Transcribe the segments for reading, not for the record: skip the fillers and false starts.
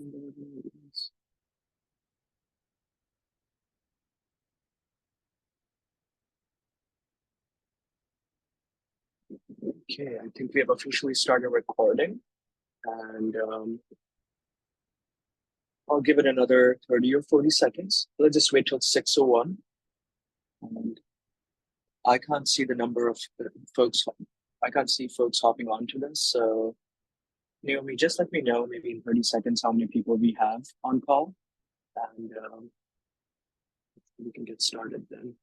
Okay, I think we have officially started recording, and I'll give it another 30 or 40 seconds. Let's just wait till 6:01. And I can't see the number of folks. I can't see folks hopping onto this. So, Naomi, just let me know maybe in 30 seconds how many people we have on call, and we can get started then.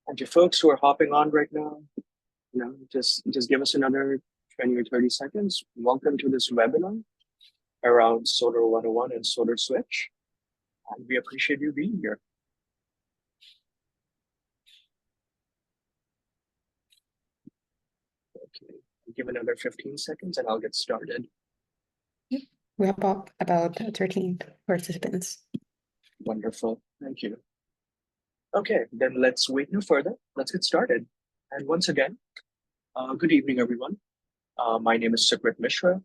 And to folks who are hopping on right now, just give us another 20 or 30 seconds. Welcome to this webinar around Solar 101 and Solar Switch. And we appreciate you being here. Okay, give another 15 seconds and I'll get started. We have about 13 participants. Wonderful, thank you. Okay, then let's wait no further. Let's get started. And once again, good evening, everyone. My name is Sukrit Mishra.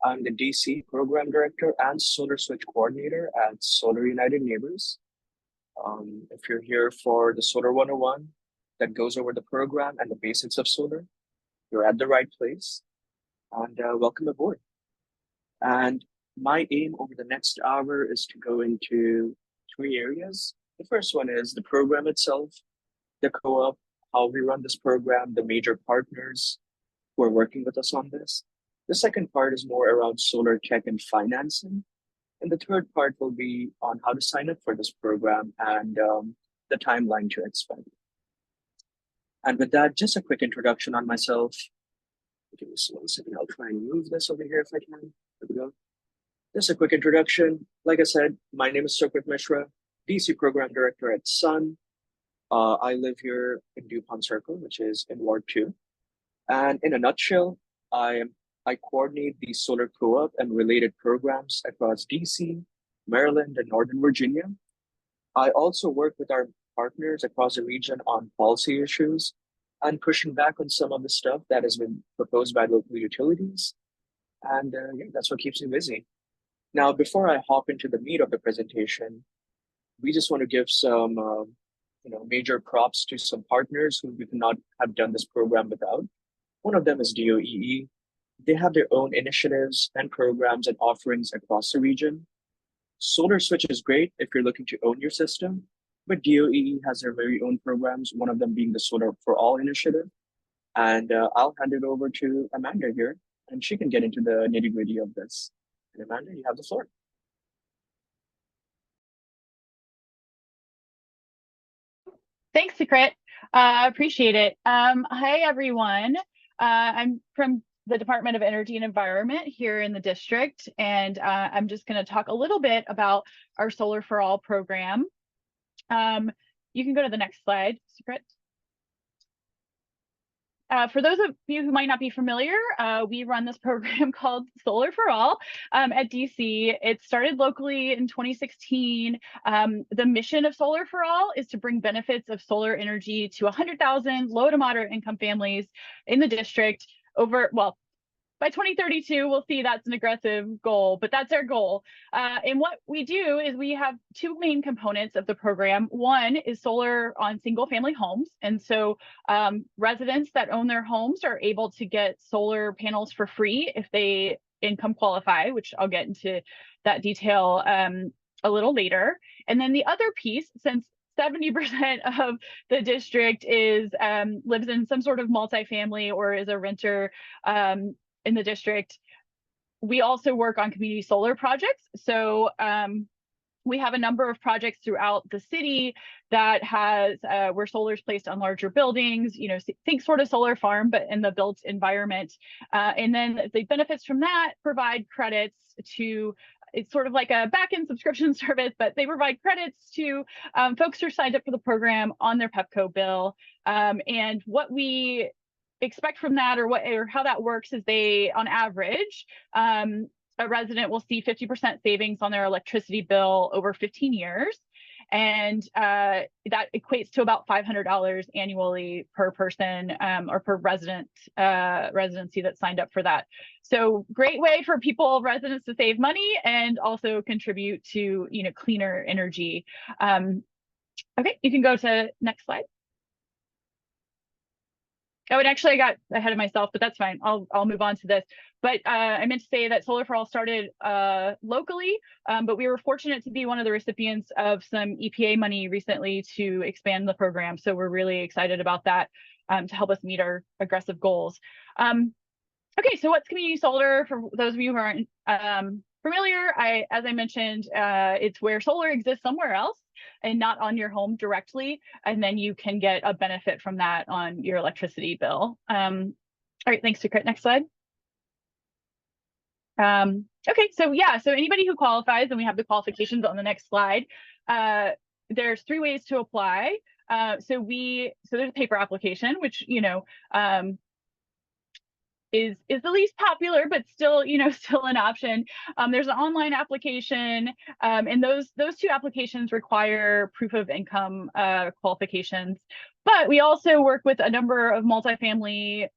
I'm the DC Program Director and Solar Switch Coordinator at Solar United Neighbors. If you're here for the Solar 101 that goes over the program and the basics of solar, you're at the right place, and welcome aboard. And my aim over the next hour is to go into 3 areas. The first one is the program itself, the co-op, how we run this program, the major partners who are working with us on this. The second part is more around solar tech and financing. And the third part will be on how to sign up for this program and the timeline to expect. And with that, just a quick introduction on myself. Give me just 1 second. I'll try and move this over here if I can. There we go. Just a quick introduction. Like I said, my name is Sukrit Mishra, DC Program Director at Sun. I live here in DuPont Circle, which is in Ward 2. And in a nutshell, I coordinate the solar co-op and related programs across DC, Maryland, and Northern Virginia. I also work with our partners across the region on policy issues and pushing back on some of the stuff that has been proposed by local utilities. And yeah, that's what keeps me busy. Now, before I hop into the meat of the presentation, we just want to give some major props to some partners who we could not have done this program without. One of them is DOEE. They have their own initiatives and programs and offerings across the region. Solar Switch is great if you're looking to own your system, but DOEE has their very own programs, one of them being the Solar for All initiative. And I'll hand it over to Amanda here, and she can get into the nitty-gritty of this. And Amanda, you have the floor. Thanks, Sukrit. Appreciate it. Hi, everyone. I'm from the Department of Energy and Environment here in the district, and I'm just going to talk a little bit about our Solar for All program. You can go to the next slide, Sukrit. For those of you who might not be familiar, we run this program called Solar for All at DC. It started locally in 2016. The mission of Solar for All is to bring benefits of solar energy to 100,000 low to moderate income families in the district by 2032, we'll see that's an aggressive goal, but that's our goal. And what we do is we have 2 main components of the program. One is solar on single family homes. And so residents that own their homes are able to get solar panels for free if they income qualify, which I'll get into that detail a little later. And then the other piece, since 70% of the district lives in some sort of multifamily or is a renter in the district, we also work on community solar projects. So we have a number of projects throughout the city that has where solar is placed on larger buildings, think sort of solar farm, but in the built environment. And then the benefits from that provide credits to, it's sort of like a back-end subscription service, but they provide credits to folks who are signed up for the program on their PEPCO bill. And what we expect from that or how that works is they, on average, a resident will see 50% savings on their electricity bill over 15 years. and that equates to about $500 annually per person or per residency that signed up for that. So great way for residents to save money and also contribute to cleaner energy. Okay, you can go to next slide. Oh, and actually I got ahead of myself, but that's fine. I'll move on to this. But I meant to say that Solar for All started locally, but we were fortunate to be one of the recipients of some EPA money recently to expand the program. So we're really excited about that to help us meet our aggressive goals. Okay, so what's community solar? For those of you who aren't familiar, as I mentioned, it's where solar exists somewhere else and not on your home directly, and then you can get a benefit from that on your electricity bill. All right, thanks, Sukrit. Next slide. Okay, so yeah, so anybody who qualifies, and we have the qualifications on the next slide, there's 3 ways to apply. So there's a paper application, which is the least popular, but still, still an option. There's an online application, and those 2 applications require proof of income qualifications. But we also work with a number of multifamily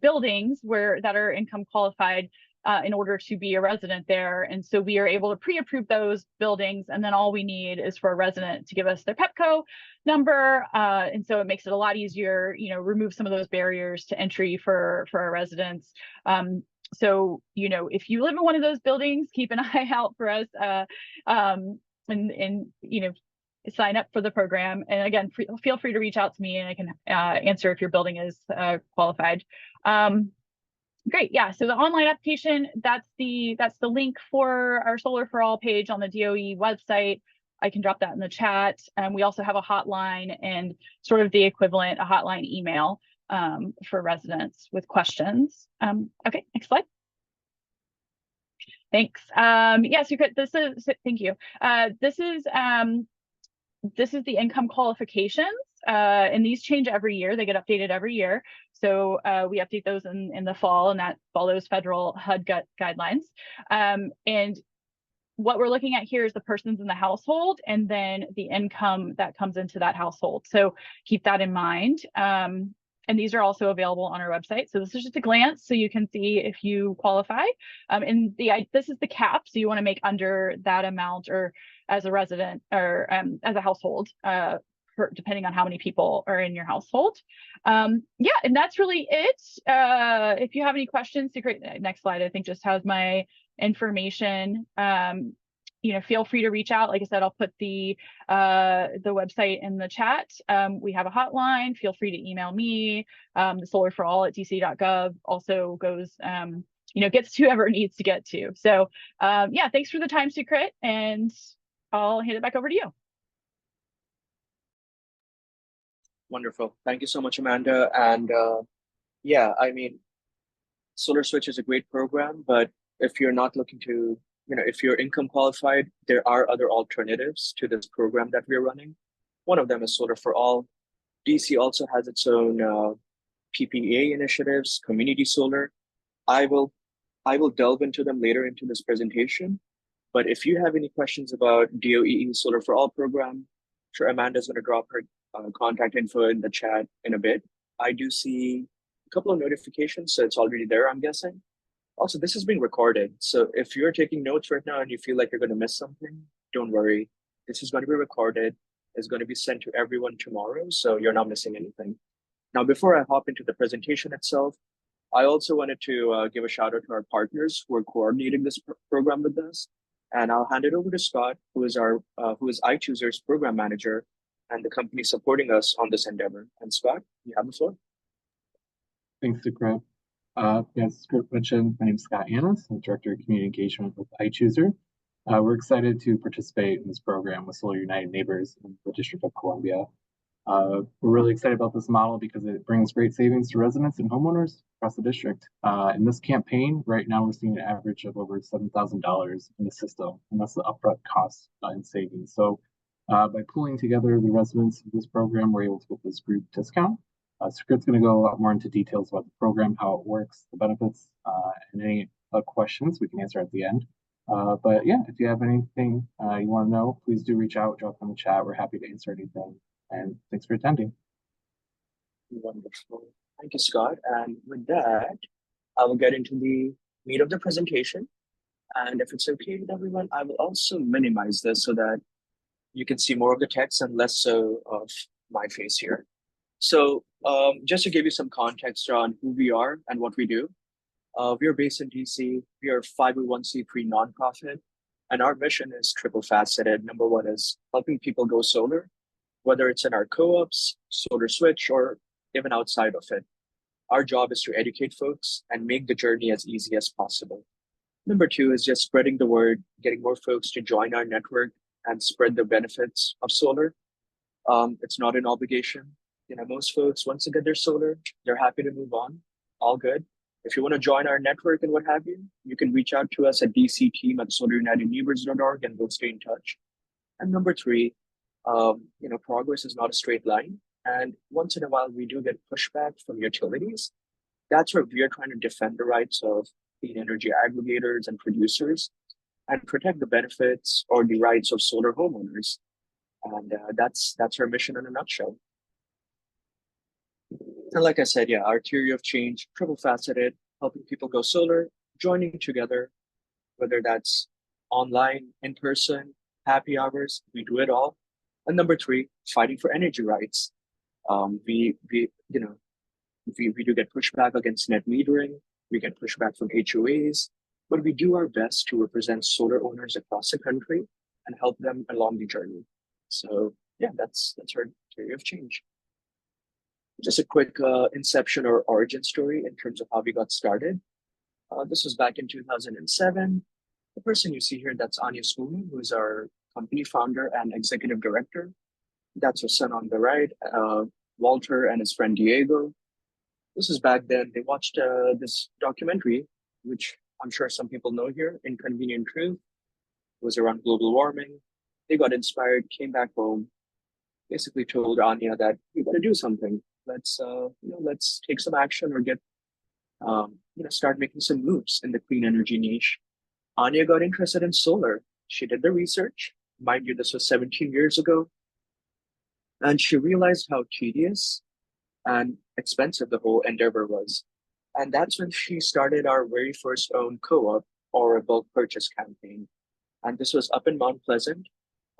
buildings that are income qualified in order to be a resident there. And so we are able to pre-approve those buildings, and then all we need is for a resident to give us their PEPCO number. And so it makes it a lot easier, remove some of those barriers to entry for our residents. So, if you live in one of those buildings, keep an eye out for us and sign up for the program. And again, feel free to reach out to me and I can answer if your building is qualified. Great, yeah. So the online application, that's the link for our Solar for All page on the DOE website. I can drop that in the chat. We also have a hotline and sort of the equivalent, a hotline email for residents with questions. Okay, next slide. Thanks. Yes, you could. Thank you. This is the income qualifications, and these change every year. They get updated every year. So we update those in the fall, and that follows federal HUD guidelines. And what we're looking at here is the persons in the household and then the income that comes into that household. So keep that in mind. And these are also available on our website. So this is just a glance so you can see if you qualify. And this is the cap. So you want to make under that amount or as a resident or as a household, depending on how many people are in your household. Yeah, and that's really it. If you have any questions, next slide, I think just has my information. Feel free to reach out. Like I said, I'll put the website in the chat. We have a hotline. Feel free to email me. The solarforall@dc.gov also goes, gets to whoever it needs to get to. So yeah, thanks for the time, Sukrit, and I'll hand it back over to you. Wonderful. Thank you so much, Amanda. And yeah, I mean, Solar Switch is a great program, but if you're not looking to, if you're income qualified, there are other alternatives to this program that we're running. One of them is Solar for All. DC also has its own PPA initiatives, community solar. I will delve into them later into this presentation. But if you have any questions about DOEE Solar for All program, sure, Amanda's going to drop her contact info in the chat in a bit. I do see a couple of notifications, so it's already there, I'm guessing. Also, this is being recorded. So if you're taking notes right now and you feel like you're going to miss something, don't worry. This is going to be recorded. It's going to be sent to everyone tomorrow, so you're not missing anything. Now, before I hop into the presentation itself, I also wanted to give a shout out to our partners who are coordinating this program with us. And I'll hand it over to Scott, who is iChooser's program manager and the company supporting us on this endeavor. And Scott, you have the floor. Thanks, Sukrit. As Sukrit mentioned, my name is Scott Annis. I'm Director of Community Engagement with iChooser. We're excited to participate in this program with Solar United Neighbors in the District of Columbia. We're really excited about this model because it brings great savings to residents and homeowners across the district. In this campaign, right now we're seeing an average of over $7,000 in the system, and that's the upfront cost in savings. So by pooling together the residents of this program, we're able to get this group discount. Sukrit's going to go a lot more into details about the program, how it works, the benefits, and any questions we can answer at the end. But yeah, if you have anything you want to know, please do reach out, drop in the chat. We're happy to answer anything. And thanks for attending. Wonderful. Thank you, Scott. And with that, I will get into the meat of the presentation. And if it's okay with everyone, I will also minimize this so that you can see more of the text and less so of my face here. So just to give you some context on who we are and what we do, we are based in DC. We are a 501c3 nonprofit, and our mission is triple faceted. Number one is helping people go solar, whether it's in our co-ops, Solar Switch, or even outside of it. Our job is to educate folks and make the journey as easy as possible. Number two is just spreading the word, getting more folks to join our network and spread the benefits of solar. It's not an obligation. Most folks, once they get their solar, they're happy to move on. All good. If you want to join our network and what have you, you can reach out to us at dcteam@solarunitedneighbors.org and we'll stay in touch. And number three, progress is not a straight line. And once in a while, we do get pushback from utilities. That's where we are trying to defend the rights of clean energy aggregators and producers and protect the benefits or the rights of solar homeowners. And that's our mission in a nutshell. And like I said, our theory of change, triple faceted, helping people go solar, joining together, whether that's online, in person, happy hours, we do it all. And number three, fighting for energy rights. We do get pushback against net metering. We get pushback from HOAs, but we do our best to represent solar owners across the country and help them along the journey. So that's our theory of change. Just a quick inception or origin story in terms of how we got started. This was back in 2007. The person you see here, that's Anya Spoolman, who is our company founder and executive director. That's her son on the right, Walter, and his friend Diego. This is back then. They watched this documentary, which I'm sure some people know here, Inconvenient Truth. It was around global warming. They got inspired, came back home, basically told Anya that we got to do something. Let's take some action or start making some moves in the clean energy niche. Anya got interested in solar. She did the research. Mind you, this was 17 years ago. And she realized how tedious and expensive the whole endeavor was. And that's when she started our very first own co-op or a bulk purchase campaign. And this was up in Mount Pleasant.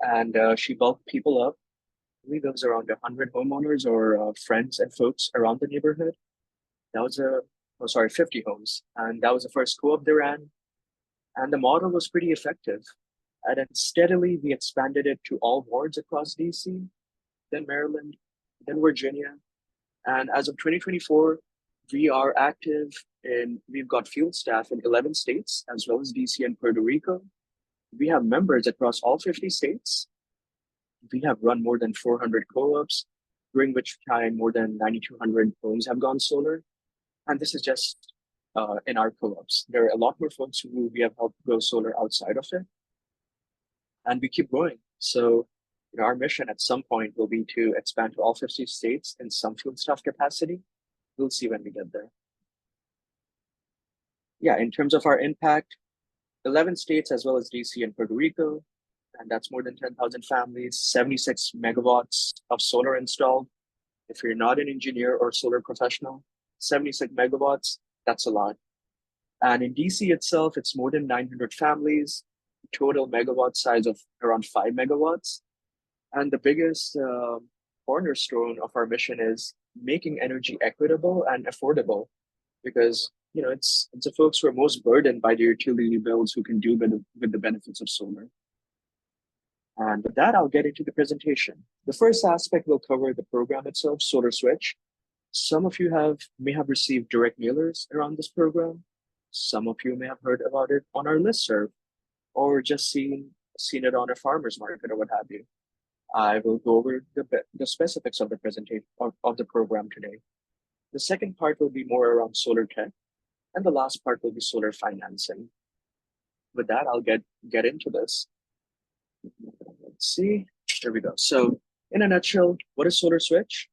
And she bulked people up. I believe it was around 100 homeowners or friends and folks around the neighborhood. That was 50 homes. And that was the first co-op they ran. And the model was pretty effective. And then steadily, we expanded it to all wards across DC, then Maryland, then Virginia. And as of 2024, we are active we've got field staff in 11 states, as well as DC and Puerto Rico. We have members across all 50 states. We have run more than 400 co-ops, during which time more than 9,200 homes have gone solar. And this is just in our co-ops. There are a lot more folks who we have helped go solar outside of it. And we keep growing. So our mission at some point will be to expand to all 50 states in some field staff capacity. We'll see when we get there. In terms of our impact, 11 states as well as DC and Puerto Rico, and that's more than 10,000 families, 76 megawatts of solar installed. If you're not an engineer or solar professional, 76 megawatts, that's a lot. And in DC itself, it's more than 900 families, total megawatt size of around 5 megawatts. And the biggest cornerstone of our mission is making energy equitable and affordable, because it's the folks who are most burdened by the utility bills who can do with the benefits of solar. And with that, I'll get into the presentation. The first aspect will cover the program itself, Solar Switch. Some of you may have received direct mailers around this program. Some of you may have heard about it on our listserv, or just seen it on a farmer's market or what have you. I will go over the specifics of the presentation of the program today. The second part will be more around solar tech, and the last part will be solar financing. With that, I'll get into this. Let's see. There we go. So in a nutshell, what is Solar Switch?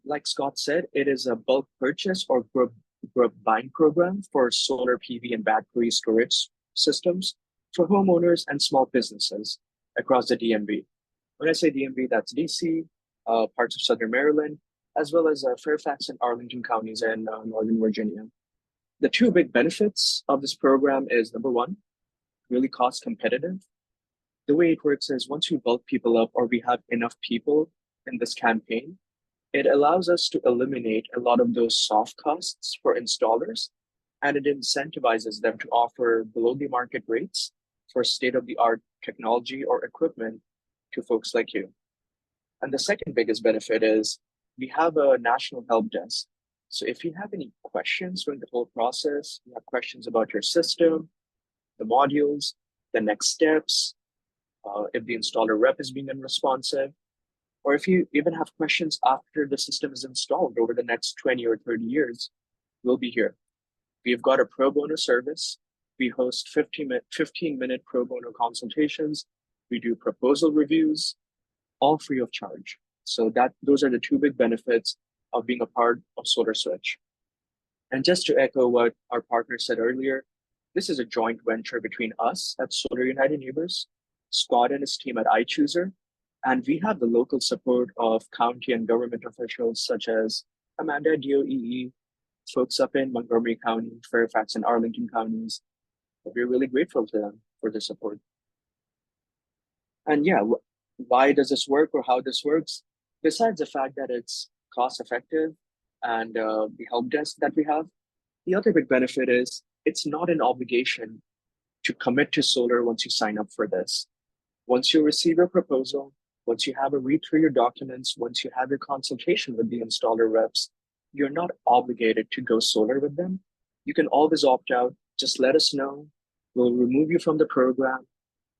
Like Scott said, it is a bulk purchase or group buying program for solar PV and battery storage systems for homeowners and small businesses across the DMV. When I say DMV, that's DC, parts of Southern Maryland, as well as Fairfax and Arlington counties in Northern Virginia. The two big benefits of this program is number one, really cost competitive. The way it works is once we bulk people up or we have enough people in this campaign, it allows us to eliminate a lot of those soft costs for installers, and it incentivizes them to offer below the market rates for state-of-the-art technology or equipment to folks like you. And the second biggest benefit is we have a national help desk. So if you have any questions during the whole process, you have questions about your system, the modules, the next steps, if the installer rep is being unresponsive, or if you even have questions after the system is installed over the next 20 or 30 years, we'll be here. We've got a pro bono service. We host 15-minute pro bono consultations. We do proposal reviews, all free of charge. So those are the two big benefits of being a part of Solar Switch. And just to echo what our partner said earlier, this is a joint venture between us at Solar United Neighbors, Scott and his team at iChooser, and we have the local support of county and government officials such as Amanda at DOEE, folks up in Montgomery County, Fairfax and Arlington counties. We're really grateful to them for their support. And yeah, why does this work or how this works? Besides the fact that it's cost effective and the help desk that we have, the other big benefit is it's not an obligation to commit to solar once you sign up for this. Once you receive your proposal, once you have a read through your documents, once you have your consultation with the installer reps, you're not obligated to go solar with them. You can always opt out. Just let us know. We'll remove you from the program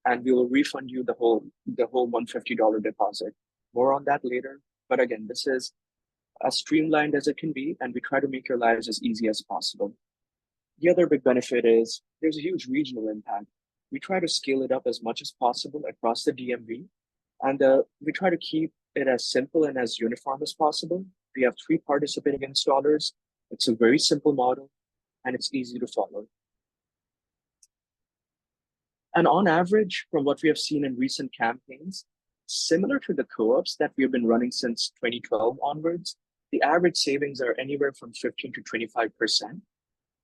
and we will refund you the whole $150 deposit. More on that later. But again, this is as streamlined as it can be, and we try to make your lives as easy as possible. The other big benefit is there's a huge regional impact. We try to scale it up as much as possible across the DMV, and we try to keep it as simple and as uniform as possible. We have 3 participating installers. It's a very simple model, and it's easy to follow. And on average, from what we have seen in recent campaigns, similar to the co-ops that we have been running since 2012 onwards, the average savings are anywhere from 15 to 25%.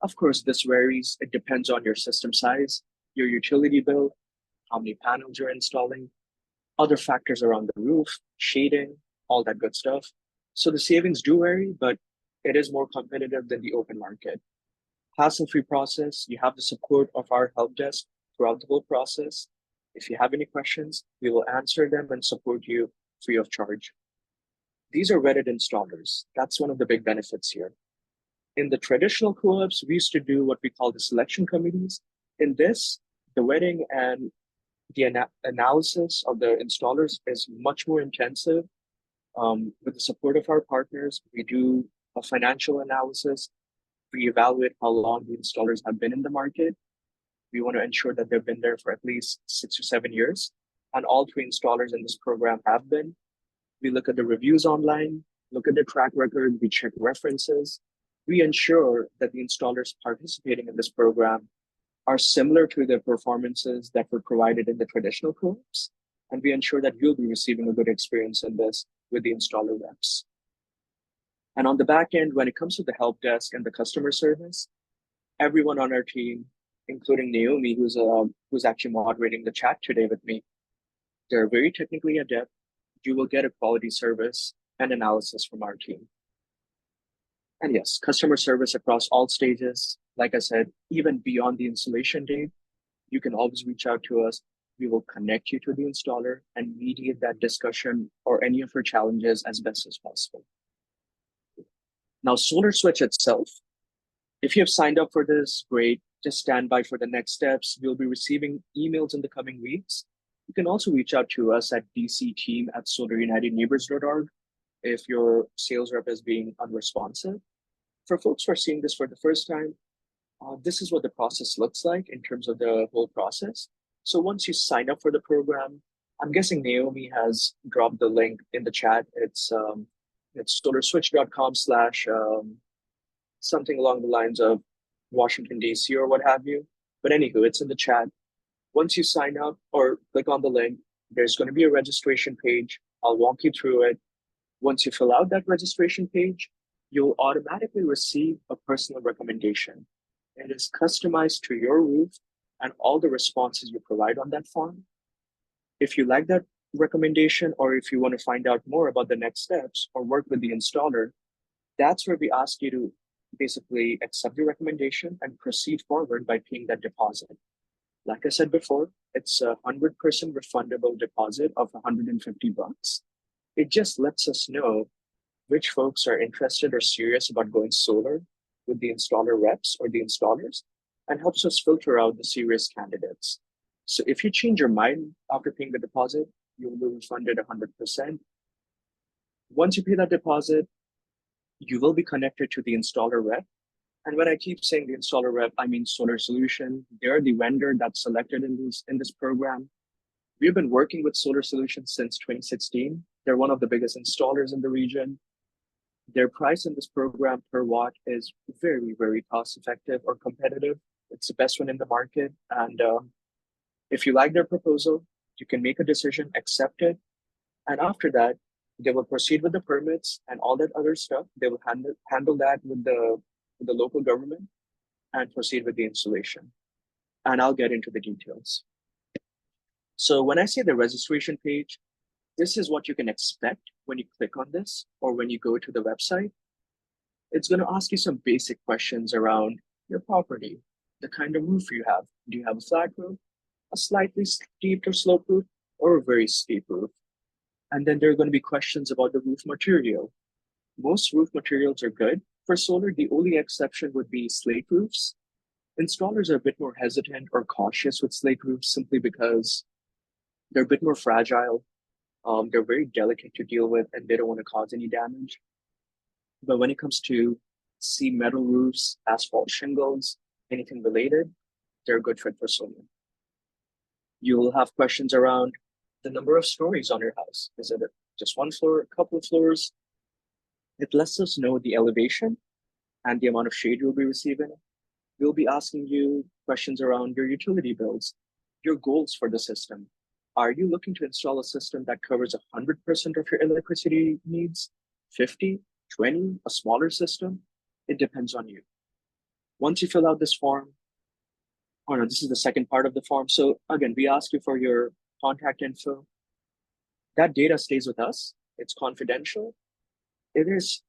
Of course, this varies. It depends on your system size, your utility bill, how many panels you're installing, other factors around the roof, shading, all that good stuff. So the savings do vary, but it is more competitive than the open market. Hassle-free process, you have the support of our help desk throughout the whole process. If you have any questions, we will answer them and support you free of charge. These are vetted installers. That's one of the big benefits here. In the traditional co-ops, we used to do what we call the selection committees. In this, the vetting and the analysis of the installers is much more intensive. With the support of our partners, we do a financial analysis. We evaluate how long the installers have been in the market. We want to ensure that they've been there for at least 6 or 7 years. And all 3 installers in this program have been. We look at the reviews online, look at the track record, we check references. We ensure that the installers participating in this program are similar to the performances that were provided in the traditional co-ops. And we ensure that you'll be receiving a good experience in this with the installer reps. And on the back end, when it comes to the help desk and the customer service, everyone on our team, including Naomi, who's actually moderating the chat today with me, they're very technically adept. You will get a quality service and analysis from our team. And yes, customer service across all stages. Like I said, even beyond the installation date, you can always reach out to us. We will connect you to the installer and mediate that discussion or any of your challenges as best as possible. Now, Solar Switch itself, if you have signed up for this, great. Just stand by for the next steps. You'll be receiving emails in the coming weeks. You can also reach out to us at dcteam@solarunitedneighbors.org if your sales rep is being unresponsive. For folks who are seeing this for the first time, this is what the process looks like in terms of the whole process. So once you sign up for the program, I'm guessing Naomi has dropped the link in the chat. It's solarswitch.com/ something along the lines of Washington, DC or what have you. But anywho, it's in the chat. Once you sign up or click on the link, there's going to be a registration page. I'll walk you through it. Once you fill out that registration page, you'll automatically receive a personal recommendation. It is customized to your roof and all the responses you provide on that form. If you like that recommendation, or if you want to find out more about the next steps or work with the installer, that's where we ask you to basically accept the recommendation and proceed forward by paying that deposit. Like I said before, it's a 100% refundable deposit of $150. It just lets us know which folks are interested or serious about going solar with the installer reps or the installers, and helps us filter out the serious candidates. So if you change your mind after paying the deposit, you will be refunded 100%. Once you pay that deposit, you will be connected to the installer rep. And when I keep saying the installer rep, I mean Solar Solution. They're the vendor that's selected in this program. We've been working with Solar Solutions since 2016. They're one of the biggest installers in the region. Their price in this program per watt is very, very cost effective or competitive. It's the best one in the market. And if you like their proposal, you can make a decision, accept it. And after that, they will proceed with the permits and all that other stuff. They will handle that with the local government and proceed with the installation. And I'll get into the details. So when I say the registration page, this is what you can expect when you click on this or when you go to the website. It's going to ask you some basic questions around your property, the kind of roof you have. Do you have a flat roof, a slightly steep or slope roof, or a very steep roof? And then there are going to be questions about the roof material. Most roof materials are good for solar. The only exception would be slate roofs. Installers are a bit more hesitant or cautious with slate roofs simply because they're a bit more fragile. They're very delicate to deal with and they don't want to cause any damage. But when it comes to metal roofs, asphalt shingles, anything related, they're a good fit for solar. You'll have questions around the number of stories on your house. Is it just one floor, a couple of floors? It lets us know the elevation and the amount of shade you'll be receiving. We'll be asking you questions around your utility bills, your goals for the system. Are you looking to install a system that covers 100% of your electricity needs, 50, 20, a smaller system? It depends on you. Once you fill out this form, this is the second part of the form. So again, we ask you for your contact info. That data stays with us. It's confidential. It is,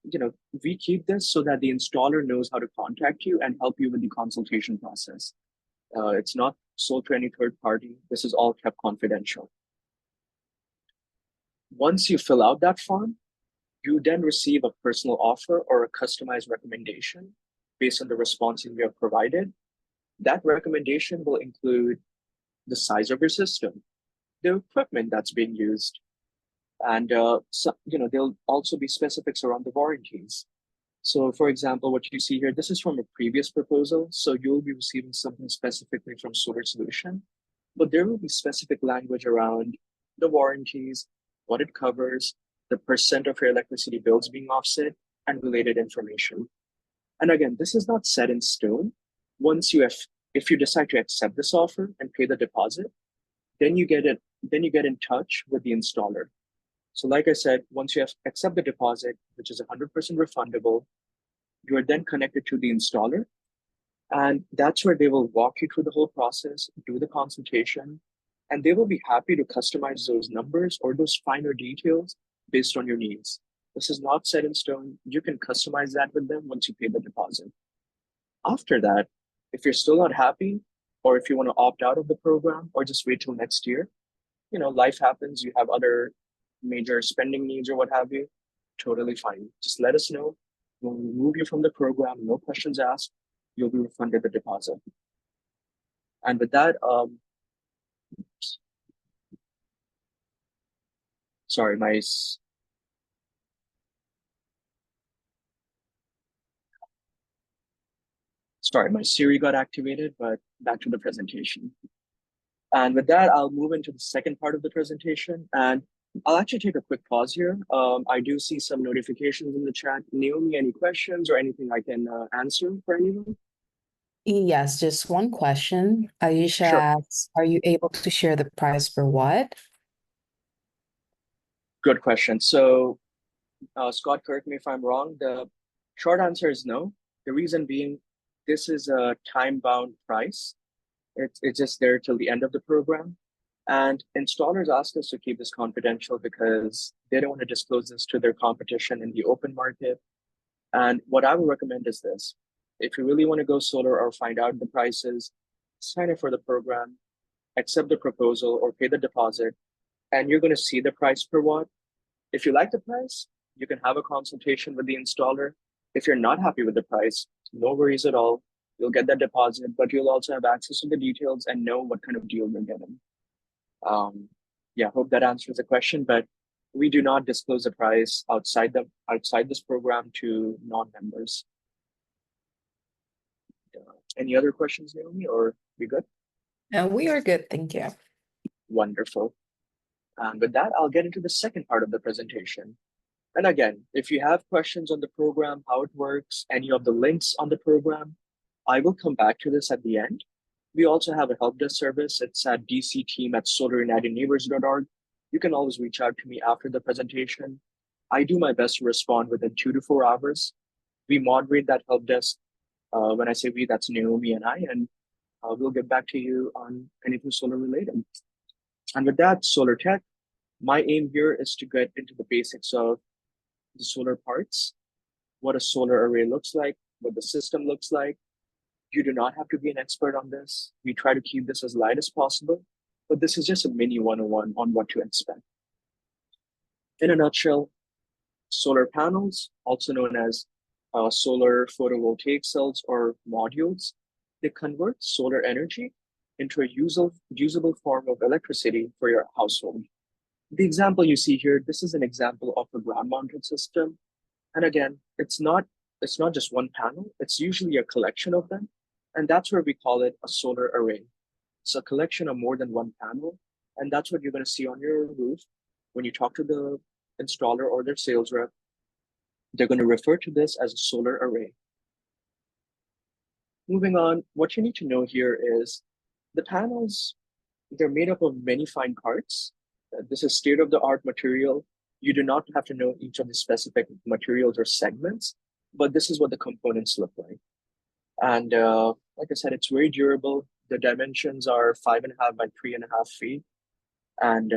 we keep this so that the installer knows how to contact you and help you with the consultation process. It's not sold to any third party. This is all kept confidential. Once you fill out that form, you then receive a personal offer or a customized recommendation based on the responses you have provided. That recommendation will include the size of your system, the equipment that's being used, and there'll also be specifics around the warranties. So for example, what you see here, this is from a previous proposal. So you'll be receiving something specifically from Solar Solution, but there will be specific language around the warranties, what it covers, the percent of your electricity bills being offset, and related information. And again, this is not set in stone. If you decide to accept this offer and pay the deposit, then you get in touch with the installer. So like I said, once you accept the deposit, which is 100% refundable, you are then connected to the installer. And that's where they will walk you through the whole process, do the consultation, and they will be happy to customize those numbers or those finer details based on your needs. This is not set in stone. You can customize that with them once you pay the deposit. After that, if you're still not happy, or if you want to opt out of the program or just wait till next year, life happens, you have other major spending needs or what have you, totally fine. Just let us know. We'll remove you from the program, no questions asked. You'll be refunded the deposit. And with that, sorry, my Siri got activated, but back to the presentation. And with that, I'll move into the second part of the presentation. And I'll actually take a quick pause here. I do see some notifications in the chat. Naomi, any questions or anything I can answer for anyone? Yes, just one question. Aisha Sure. asks, are you able to share the price per watt? Good question. So, Scott, correct me if I'm wrong. The short answer is no. The reason being, this is a time-bound price. It's just there till the end of the program. And installers ask us to keep this confidential because they don't want to disclose this to their competition in the open market. And what I would recommend is this. If you really want to go solar or find out the prices, sign up for the program, accept the proposal or pay the deposit, and you're going to see the price per watt. If you like the price, you can have a consultation with the installer. If you're not happy with the price, no worries at all. You'll get that deposit, but you'll also have access to the details and know what kind of deal you're getting. Yeah, hope that answers the question, but we do not disclose the price outside this program to non-members. Any other questions, Naomi, or we good? We are good, thank you. Wonderful. And with that, I'll get into the second part of the presentation. And again, if you have questions on the program, how it works, any of the links on the program, I will come back to this at the end. We also have a help desk service. It's at dcteam@solarunitedneighbors.org. You can always reach out to me after the presentation. I do my best to respond within 2 to 4 hours. We moderate that help desk. When I say we, that's Naomi and I, and we'll get back to you on anything solar related. And with that, solar tech, my aim here is to get into the basics of the solar parts, what a solar array looks like, what the system looks like. You do not have to be an expert on this. We try to keep this as light as possible, but this is just a mini 101 on what to expect. In a nutshell, solar panels, also known as solar photovoltaic cells or modules, they convert solar energy into a usable form of electricity for your household. The example you see here, this is an example of a ground-mounted system. And again, it's not just one panel, it's usually a collection of them. And that's where we call it a solar array. It's a collection of more than one panel. And that's what you're going to see on your roof when you talk to the installer or their sales rep. They're going to refer to this as a solar array. Moving on, what you need to know here is the panels, they're made up of many fine parts. This is state-of-the-art material. You do not have to know each of the specific materials or segments, but this is what the components look like. And like I said, it's very durable. The dimensions are 5.5 by 3.5 feet. And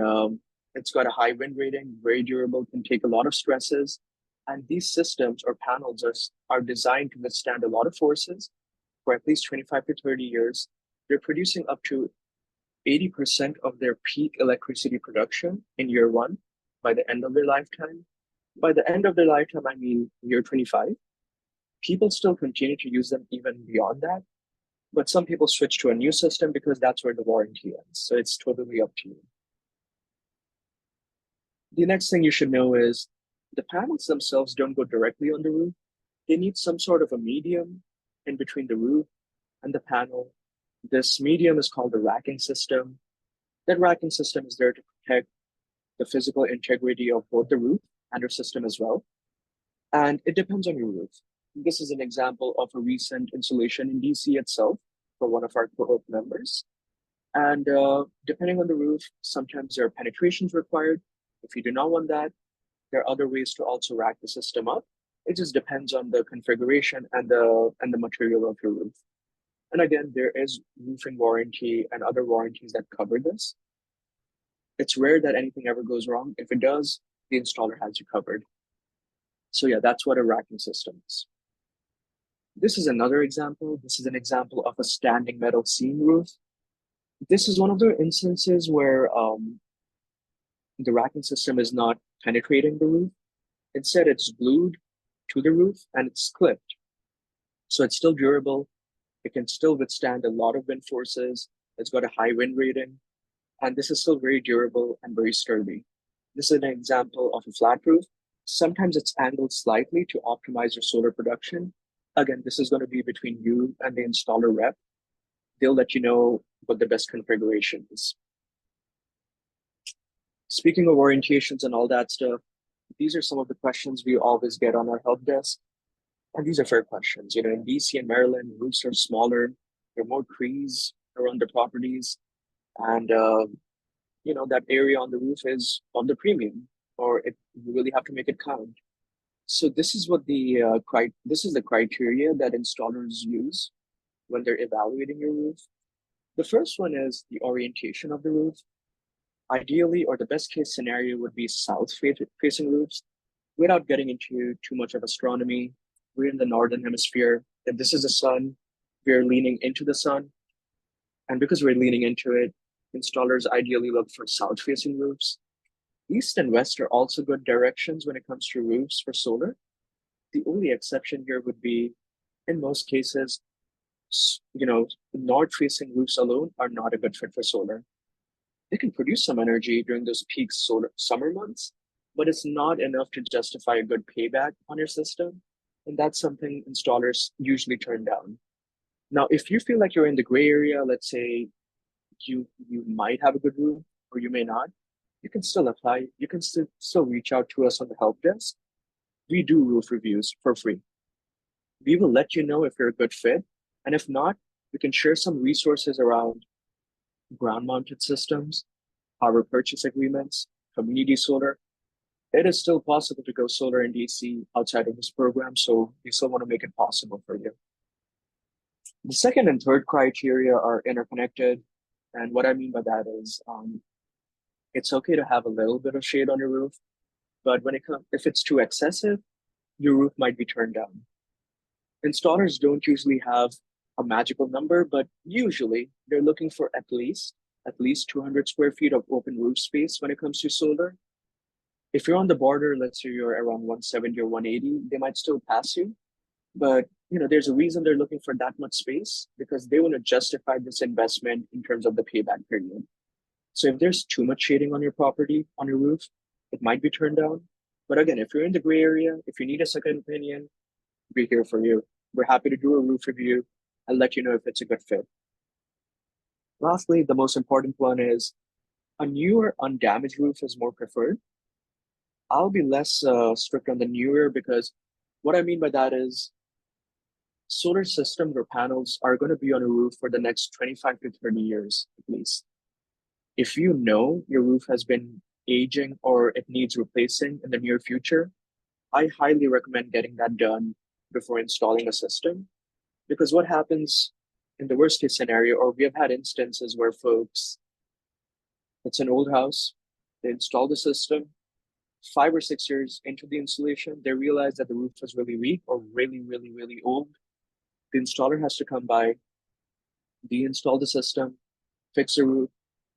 it's got a high wind rating, very durable, can take a lot of stresses. And these systems or panels are designed to withstand a lot of forces for at least 25 to 30 years. They're producing up to 80% of their peak electricity production in year one by the end of their lifetime. By the end of their lifetime, I mean year 25. People still continue to use them even beyond that, but some people switch to a new system because that's where the warranty ends. So it's totally up to you. The next thing you should know is the panels themselves don't go directly on the roof. They need some sort of a medium in between the roof and the panel. This medium is called the racking system. That racking system is there to protect the physical integrity of both the roof and your system as well. And it depends on your roof. This is an example of a recent installation in DC itself for one of our co-op members. And depending on the roof, sometimes there are penetrations required. If you do not want that, there are other ways to also rack the system up. It just depends on the configuration and the material of your roof. And again, there is roofing warranty and other warranties that cover this. It's rare that anything ever goes wrong. If it does, the installer has you covered. So yeah, that's what a racking system is. This is another example. This is an example of a standing metal seam roof. This is one of the instances where the racking system is not penetrating the roof. Instead, it's glued to the roof and it's clipped. So it's still durable. It can still withstand a lot of wind forces. It's got a high wind rating. And this is still very durable and very sturdy. This is an example of a flat roof. Sometimes it's angled slightly to optimize your solar production. Again, this is going to be between you and the installer rep. They'll let you know what the best configuration is. Speaking of orientations and all that stuff, these are some of the questions we always get on our help desk. And these are fair questions. In DC and Maryland, roofs are smaller, there are more trees around the properties, and that area on the roof is on the premium, or you really have to make it count. So this is what this is the criteria that installers use when they're evaluating your roof. The first one is the orientation of the roof. Ideally, or the best case scenario would be south facing roofs. Without getting into too much of astronomy, we're in the northern hemisphere. If this is the sun, we're leaning into the sun. And because we're leaning into it, installers ideally look for south-facing roofs. East and west are also good directions when it comes to roofs for solar. The only exception here would be, in most cases, north-facing roofs alone are not a good fit for solar. They can produce some energy during those peak solar summer months, but it's not enough to justify a good payback on your system. And that's something installers usually turn down. Now, if you feel like you're in the gray area, let's say you might have a good roof or you may not, you can still apply. You can still reach out to us on the help desk. We do roof reviews for free. We will let you know if you're a good fit. And if not, we can share some resources around ground mounted systems, power purchase agreements, community solar. It is still possible to go solar in DC outside of this program, so we still want to make it possible for you. The second and third criteria are interconnected. And what I mean by that is it's okay to have a little bit of shade on your roof, but if it's too excessive, your roof might be turned down. Installers don't usually have a magical number, but usually they're looking for at least 200 square feet of open roof space when it comes to solar. If you're on the border, let's say you're around 170 or 180, they might still pass you. But there's a reason they're looking for that much space, because they want to justify this investment in terms of the payback period. So if there's too much shading on your property, on your roof, it might be turned down. But again, if you're in the gray area, if you need a second opinion, we're here for you. We're happy to do a roof review and let you know if it's a good fit. Lastly, the most important one is a newer undamaged roof is more preferred. I'll be less strict on the newer, because what I mean by that is solar systems or panels are going to be on a roof for the next 25 to 30 years at least. If you know your roof has been aging or it needs replacing in the near future, I highly recommend getting that done before installing a system. Because what happens in the worst case scenario, or we have had instances where it's an old house, they install the system, 5 or 6 years into the installation, they realize that the roof was really weak or really, really, really old. The installer has to come by, deinstall the system, fix the roof,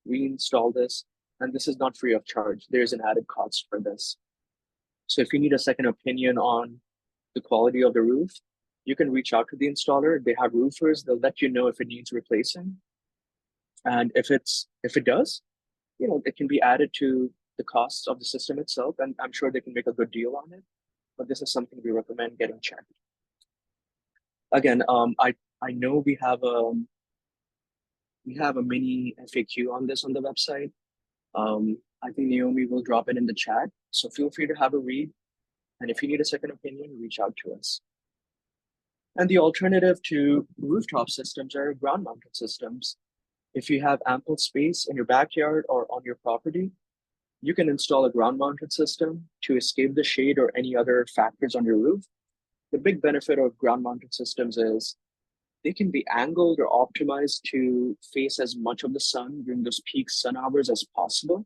reinstall this, and this is not free of charge. There's an added cost for this. So if you need a second opinion on the quality of the roof, you can reach out to the installer. They have roofers. They'll let you know if it needs replacing. And if it does, it can be added to the costs of the system itself, and I'm sure they can make a good deal on it. But this is something we recommend getting checked. Again, I know we have a mini FAQ on this on the website. I think Naomi will drop it in the chat, so feel free to have a read. And if you need a second opinion, reach out to us. And the alternative to rooftop systems are ground-mounted systems. If you have ample space in your backyard or on your property, you can install a ground-mounted system to escape the shade or any other factors on your roof. The big benefit of ground-mounted systems is they can be angled or optimized to face as much of the sun during those peak sun hours as possible.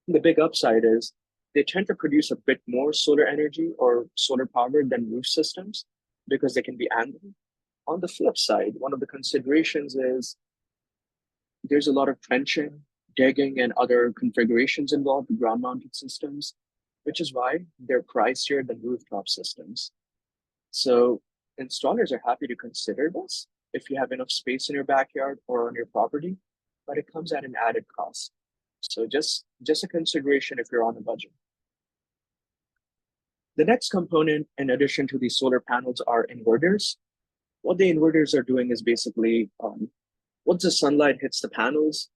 And the big upside is they tend to produce a bit more solar energy or solar power than roof systems because they can be angled. On the flip side, one of the considerations is there's a lot of trenching, digging, and other configurations involved in ground-mounted systems, which is why they're pricier than rooftop systems. So installers are happy to consider this if you have enough space in your backyard or on your property, but it comes at an added cost. So just a consideration if you're on a budget. The next component, in addition to these solar panels, are inverters. What the inverters are doing is basically, once the sunlight hits the panels,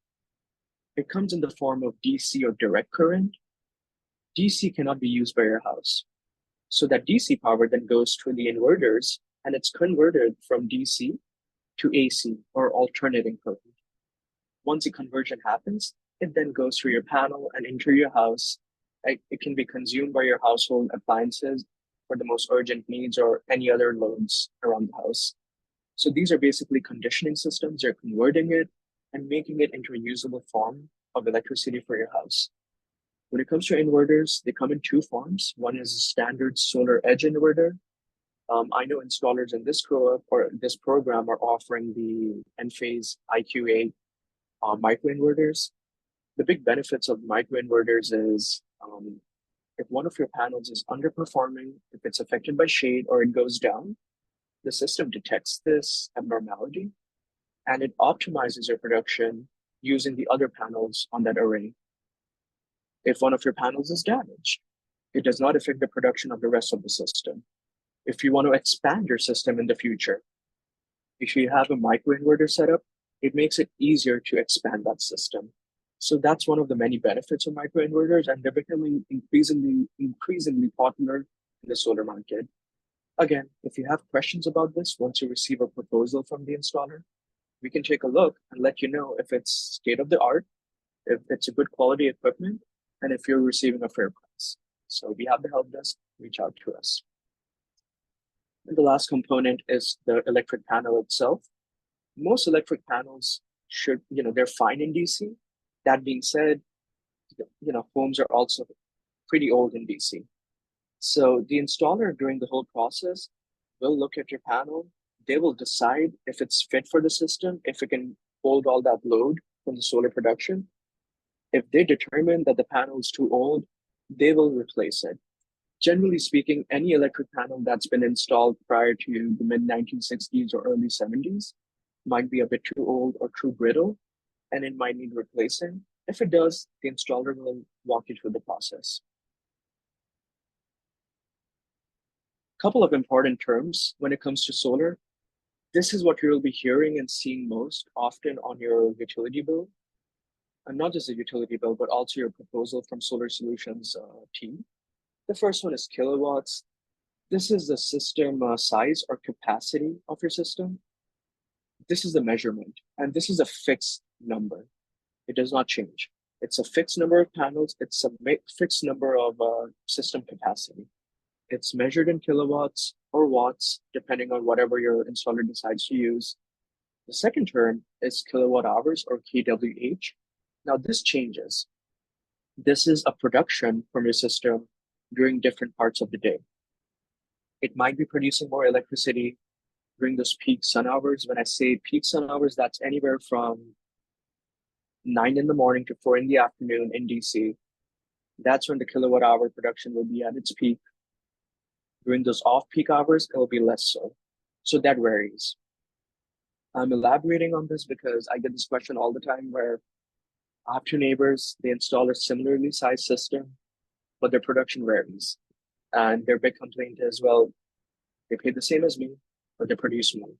it comes in the form of DC or direct current. DC cannot be used by your house. So that DC power then goes to the inverters and it's converted from DC to AC or alternating current. Once the conversion happens, it then goes through your panel and into your house. It can be consumed by your household appliances for the most urgent needs or any other loads around the house. So these are basically conditioning systems. They're converting it and making it into a usable form of electricity for your house. When it comes to inverters, they come in two forms. One is a standard solar edge inverter. I know installers in this co-op or this program are offering the Enphase IQ8 microinverters. The big benefits of microinverters is if one of your panels is underperforming, if it's affected by shade or it goes down, the system detects this abnormality and it optimizes your production using the other panels on that array. If one of your panels is damaged, it does not affect the production of the rest of the system. If you want to expand your system in the future, if you have a microinverter setup, it makes it easier to expand that system. So that's one of the many benefits of microinverters, and they're becoming increasingly popular in the solar market. Again, if you have questions about this, once you receive a proposal from the installer, we can take a look and let you know if it's state of the art, if it's a good quality equipment, and if you're receiving a fair price. So we have the help desk, reach out to us. And the last component is the electric panel itself. Most electric panels should, they're fine in DC. That being said, homes are also pretty old in DC. So the installer during the whole process will look at your panel. They will decide if it's fit for the system, if it can hold all that load from the solar production. If they determine that the panel is too old, they will replace it. Generally speaking, any electric panel that's been installed prior to the mid-1960s or early 70s might be a bit too old or too brittle, and it might need replacing. If it does, the installer will walk you through the process. Couple of important terms when it comes to solar. This is what you'll be hearing and seeing most often on your utility bill. And not just the utility bill, but also your proposal from Solar Solutions team. The first one is kilowatts. This is the system size or capacity of your system. This is the measurement, and this is a fixed number. It does not change. It's a fixed number of panels. It's a fixed number of system capacity. It's measured in kilowatts or watts, depending on whatever your installer decides to use. The second term is kilowatt hours or kWh. Now this changes. This is a production from your system during different parts of the day. It might be producing more electricity during those peak sun hours. When I say peak sun hours, that's anywhere from 9 in the morning to 4 in the afternoon in DC. That's when the kilowatt hour production will be at its peak. During those off-peak hours, it will be less so. So that varies. I'm elaborating on this because I get this question all the time where I have two neighbors, they install a similarly sized system, but their production varies. And their big complaint is, well, they pay the same as me, but they produce more.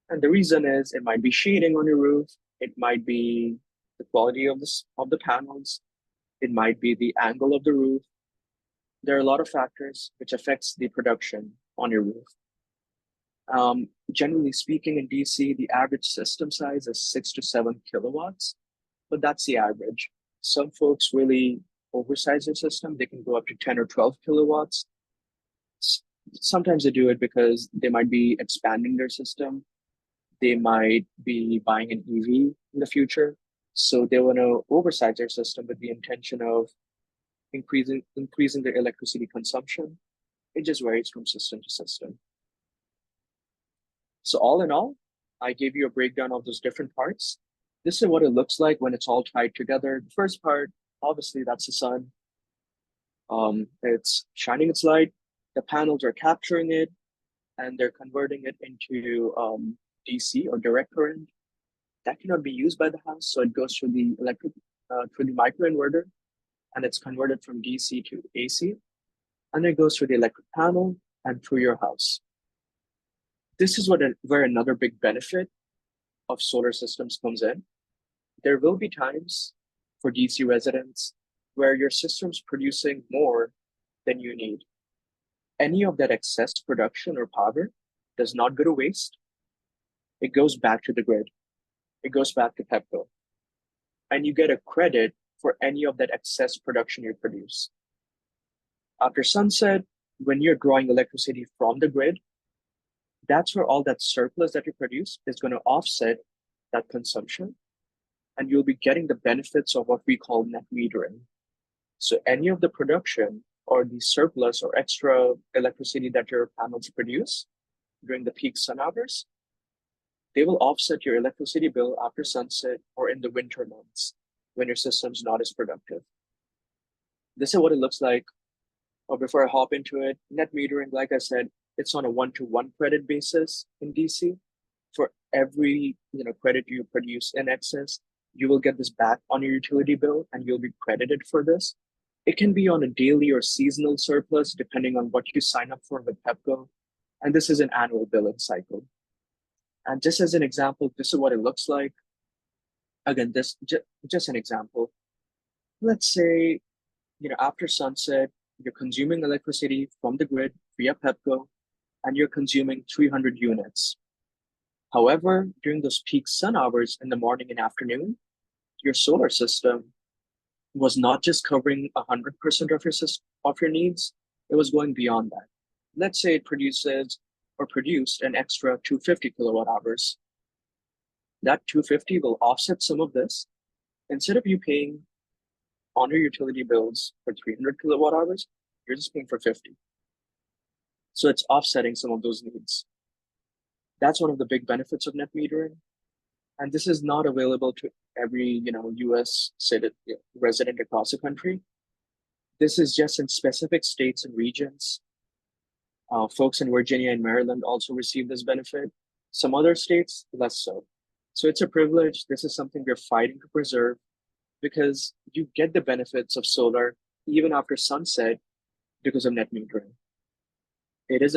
And the reason is it might be shading on your roof, it might be the quality of the panels, it might be the angle of the roof. There are a lot of factors which affects the production on your roof. Generally speaking, in DC, the average system size is 6 to 7 kilowatts, but that's the average. Some folks really oversize their system. They can go up to 10 or 12 kilowatts. Sometimes they do it because they might be expanding their system. They might be buying an EV in the future. So they want to oversize their system with the intention of increasing their electricity consumption. It just varies from system to system. So all in all, I gave you a breakdown of those different parts. This is what it looks like when it's all tied together. The first part, obviously, that's the sun. It's shining its light. The panels are capturing it, and they're converting it into DC or direct current. That cannot be used by the house, so it goes through the through the microinverter, and it's converted from DC to AC, and it goes through the electric panel and through your house. This is where another big benefit of solar systems comes in. There will be times for DC residents where your system's producing more than you need. any of that excess production or power does not go to waste. It goes back to the grid. It goes back to Pepco. And you get a credit for any of that excess production you produce. After sunset, when you're drawing electricity from the grid, that's where all that surplus that you produce is going to offset that consumption. And you'll be getting the benefits of what we call net metering. So any of the production or the surplus or extra electricity that your panels produce during the peak sun hours, they will offset your electricity bill after sunset or in the winter months when your system's not as productive. This is what it looks like. Before I hop into it, net metering, like I said, it's on a one-to-one credit basis in DC. For every credit you produce in excess, you will get this back on your utility bill and you'll be credited for this. It can be on a daily or seasonal surplus, depending on what you sign up for with Pepco. And this is an annual billing cycle. And just as an example, this is what it looks like. Again, this just an example. Let's say, after sunset, you're consuming electricity from the grid via Pepco, and you're consuming 300 units. However, during those peak sun hours in the morning and afternoon, your solar system was not just covering 100% of your needs, it was going beyond that. Let's say it produced an extra 250 kilowatt hours. That 250 will offset some of this. Instead of you paying on your utility bills for 300 kilowatt hours, you're just paying for 50. So it's offsetting some of those needs. That's one of the big benefits of net metering. And this is not available to every US resident across the country. This is just in specific states and regions. Folks in Virginia and Maryland also receive this benefit. Some other states, less so. So it's a privilege. This is something we're fighting to preserve because you get the benefits of solar even after sunset because of net metering. It is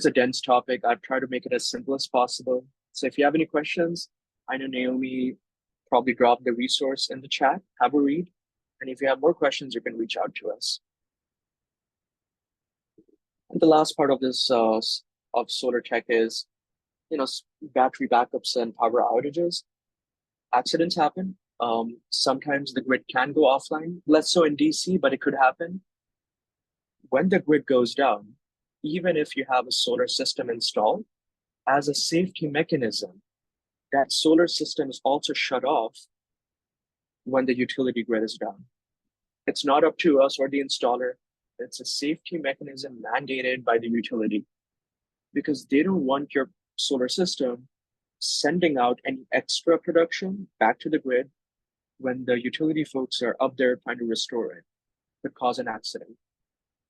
a dense topic. I've tried to make it as simple as possible. So if you have any questions, I know Naomi probably dropped the resource in the chat. Have a read. And if you have more questions, you can reach out to us. And the last part of this of solar tech is, battery backups and power outages. Accidents happen. Sometimes the grid can go offline, less so in DC, but it could happen. When the grid goes down, even if you have a solar system installed, as a safety mechanism, that solar system is also shut off when the utility grid is down. It's not up to us or the installer. It's a safety mechanism mandated by the utility because they don't want your solar system sending out any extra production back to the grid when the utility folks are up there trying to restore it, could cause an accident.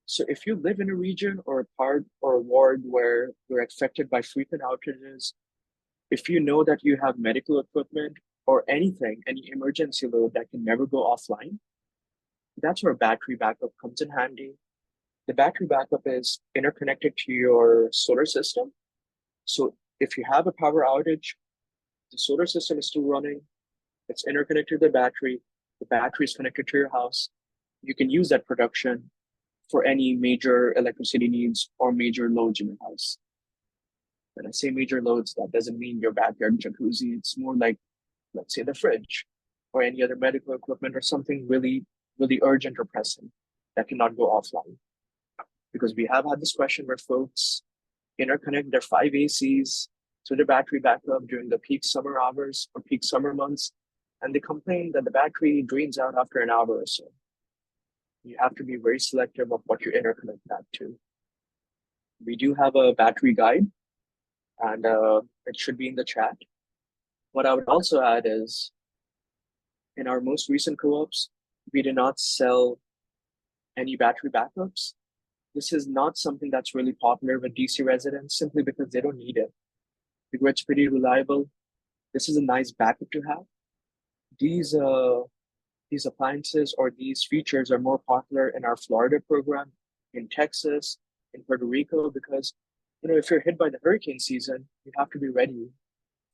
So if you live in a region or a part or a ward where you're affected by frequent outages, if you know that you have medical equipment or anything, any emergency load that can never go offline, that's where battery backup comes in handy. The battery backup is interconnected to your solar system. So if you have a power outage, the solar system is still running, it's interconnected to the battery is connected to your house. You can use that production for any major electricity needs or major loads in your house. When I say major loads, that doesn't mean your backyard jacuzzi. It's more like, let's say, the fridge or any other medical equipment or something really, really urgent or pressing that cannot go offline. Because we have had this question where folks interconnect their 5 ACs to the battery backup during the peak summer hours or peak summer months, and they complain that the battery drains out after an hour or so. You have to be very selective of what you interconnect that to. We do have a battery guide, and it should be in the chat. What I would also add is, in our most recent co-ops, we did not sell any battery backups. This is not something that's really popular with DC residents simply because they don't need it. The grid's pretty reliable. This is a nice backup to have. These appliances or these features are more popular in our Florida program, in Texas, in Puerto Rico, because if you're hit by the hurricane season, you have to be ready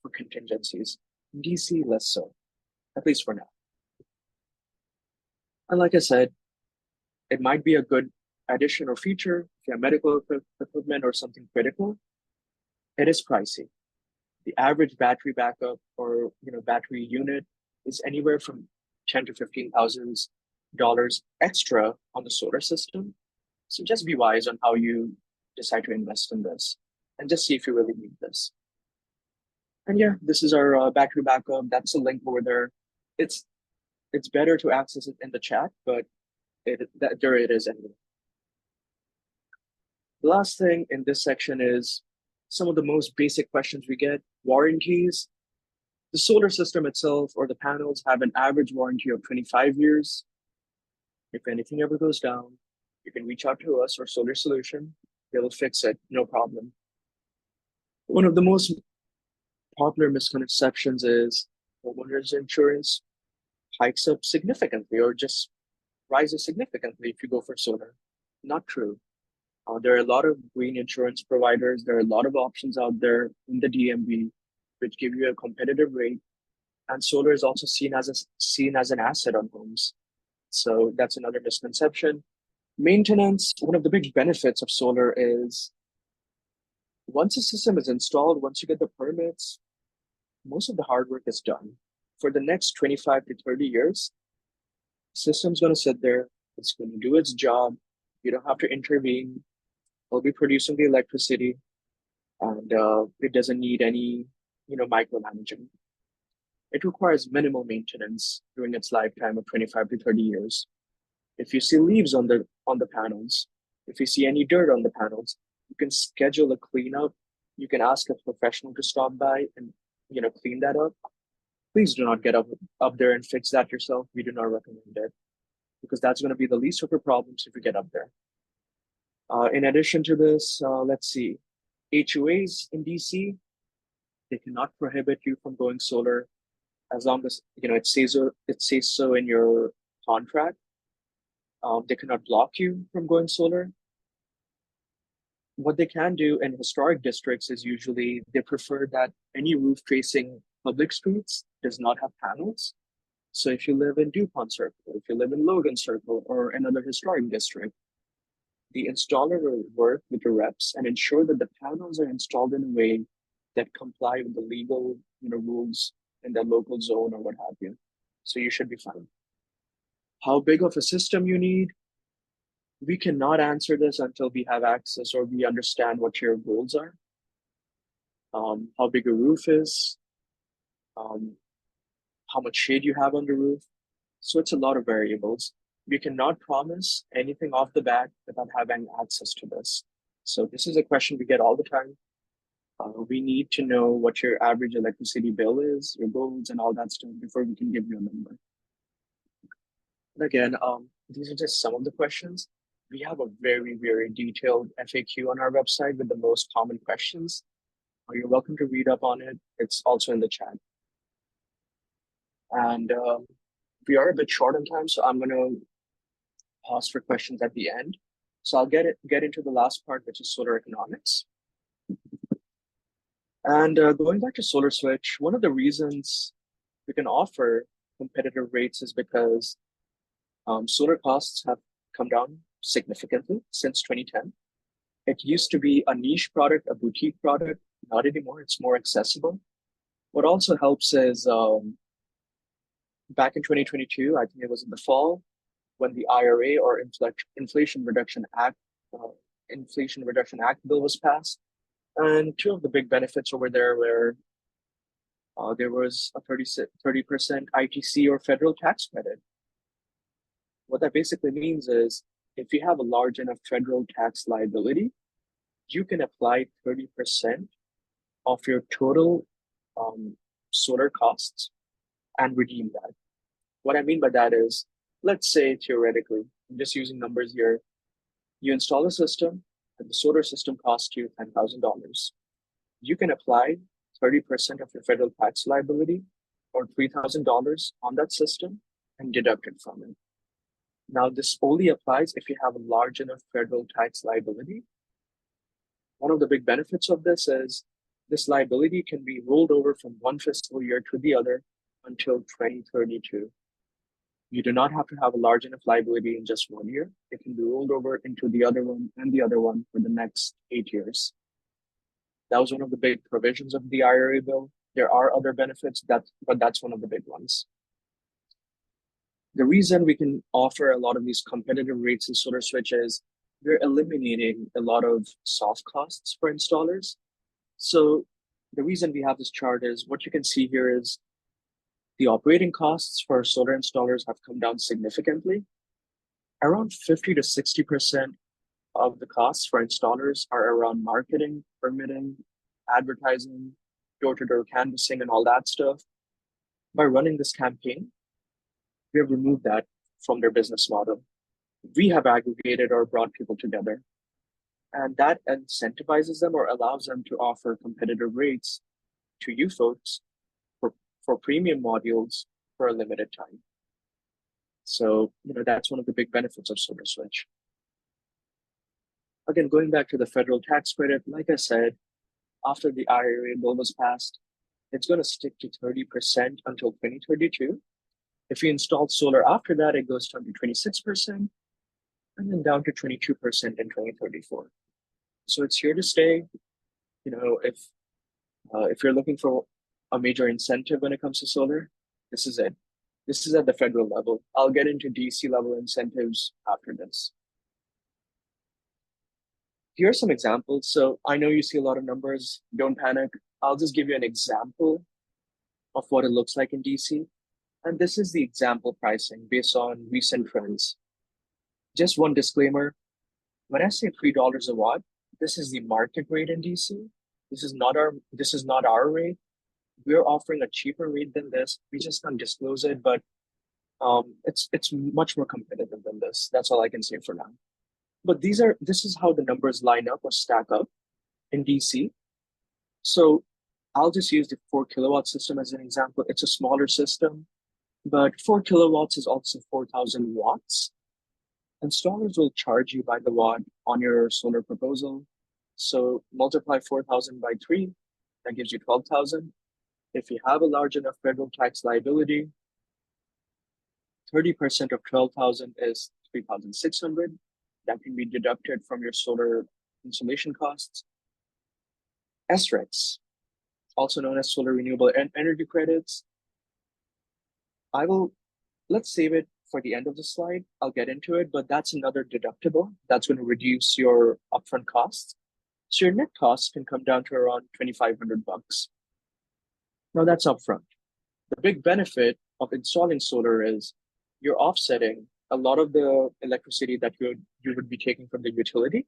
for contingencies. In DC, less so, at least for now. And like I said, it might be a good addition or feature, if you have medical equipment or something critical, it is pricey. The average battery backup or battery unit is anywhere from $10,000 to $15,000 extra on the solar system. So just be wise on how you decide to invest in this, and just see if you really need this. And yeah, this is our battery backup. That's a link over there. It's better to access it in the chat, but there it is anyway. The last thing in this section is some of the most basic questions we get. Warranties. The solar system itself or the panels have an average warranty of 25 years. If anything ever goes down, you can reach out to us or Solar Solution. They will fix it, no problem. One of the most popular misconceptions is homeowners insurance hikes up significantly or just rises significantly if you go for solar. Not true. There are a lot of green insurance providers. There are a lot of options out there in the DMV which give you a competitive rate. And solar is also seen as an asset on homes. So that's another misconception. Maintenance, one of the big benefits of solar is once a system is installed, once you get the permits, most of the hard work is done. For the next 25 to 30 years, the system's going to sit there. It's going to do its job. You don't have to intervene. It'll be producing the electricity, and it doesn't need any, micromanaging. It requires minimal maintenance during its lifetime of 25 to 30 years. If you see leaves on the panels, if you see any dirt on the panels, you can schedule a cleanup. You can ask a professional to stop by and clean that up. Please do not get up there and fix that yourself. We do not recommend it, because that's going to be the least of your problems if you get up there. In addition to this, let's see, HOAs in DC, they cannot prohibit you from going solar as long as it says so in your contract. They cannot block you from going solar. What they can do in historic districts is usually they prefer that any roof facing public streets does not have panels. So if you live in DuPont Circle, if you live in Logan Circle or another historic district, the installer will work with the reps and ensure that the panels are installed in a way that comply with the legal rules in the local zone or what have you. So you should be fine. How big of a system you need? We cannot answer this until we have access or we understand what your goals are. How big a roof is, how much shade you have on the roof. So it's a lot of variables. We cannot promise anything off the bat without having access to this. So this is a question we get all the time. We need to know what your average electricity bill is, your goals, and all that stuff before we can give you a number. And again, these are just some of the questions. We have a very, very detailed FAQ on our website with the most common questions. You're welcome to read up on it. It's also in the chat. And we are a bit short on time, so I'm going to pause for questions at the end. So I'll get into the last part, which is solar economics. And going back to Solar Switch, one of the reasons we can offer competitive rates is because solar costs have come down significantly since 2010. It used to be a niche product, a boutique product. Not anymore. It's more accessible. What also helps is back in 2022, I think it was in the fall, when the IRA or Inflation Reduction Act bill was passed. And two of the big benefits over there were there was a 30% ITC or federal tax credit. What that basically means is if you have a large enough federal tax liability, you can apply 30% of your total solar costs and redeem that. What I mean by that is, let's say theoretically, I'm just using numbers here, you install a system and the solar system costs you $10,000. You can apply 30% of your federal tax liability or $3,000 on that system and deduct it from it. Now, this only applies if you have a large enough federal tax liability. One of the big benefits of this is this liability can be rolled over from one fiscal year to the other until 2032. You do not have to have a large enough liability in just 1 year. It can be rolled over into the other one and the other one for the next 8 years. That was one of the big provisions of the IRA bill. There are other benefits, but that's one of the big ones. The reason we can offer a lot of these competitive rates in solar switch is we're eliminating a lot of soft costs for installers. So the reason we have this chart is what you can see here is the operating costs for solar installers have come down significantly. Around 50 to 60% of the costs for installers are around marketing, permitting, advertising, door-to-door canvassing, and all that stuff. By running this campaign, we have removed that from their business model. We have aggregated or brought people together, and that incentivizes them or allows them to offer competitive rates to you folks for premium modules for a limited time. So, that's one of the big benefits of Solar Switch. Again, going back to the federal tax credit, like I said, after the IRA bill was passed, it's going to stick to 30% until 2032. If you install solar after that, it goes down to 26% and then down to 22% in 2034. So it's here to stay. If you're looking for a major incentive when it comes to solar, this is it. This is at the federal level. I'll get into DC level incentives after this. Here are some examples. So I know you see a lot of numbers. Don't panic. I'll just give you an example of what it looks like in DC. And this is the example pricing based on recent trends. Just one disclaimer. When I say $3 a watt, this is the market rate in DC. This is not our rate. We're offering a cheaper rate than this. We just can't disclose it, but it's much more competitive than this. That's all I can say for now. But this is how the numbers line up or stack up in DC. So I'll just use the 4 kilowatt system as an example. It's a smaller system, but 4 kilowatts is also 4,000 watts. Installers will charge you by the watt on your solar proposal. So multiply 4,000 by 3, that gives you 12,000. If you have a large enough federal tax liability, 30% of 12,000 is 3,600. That can be deducted from your solar installation costs. SRECs, also known as solar renewable energy credits. Let's save it for the end of the slide. I'll get into it, but that's another deductible that's going to reduce your upfront costs. So your net costs can come down to around $2,500. Now that's upfront. The big benefit of installing solar is you're offsetting a lot of the electricity that you would be taking from the utility.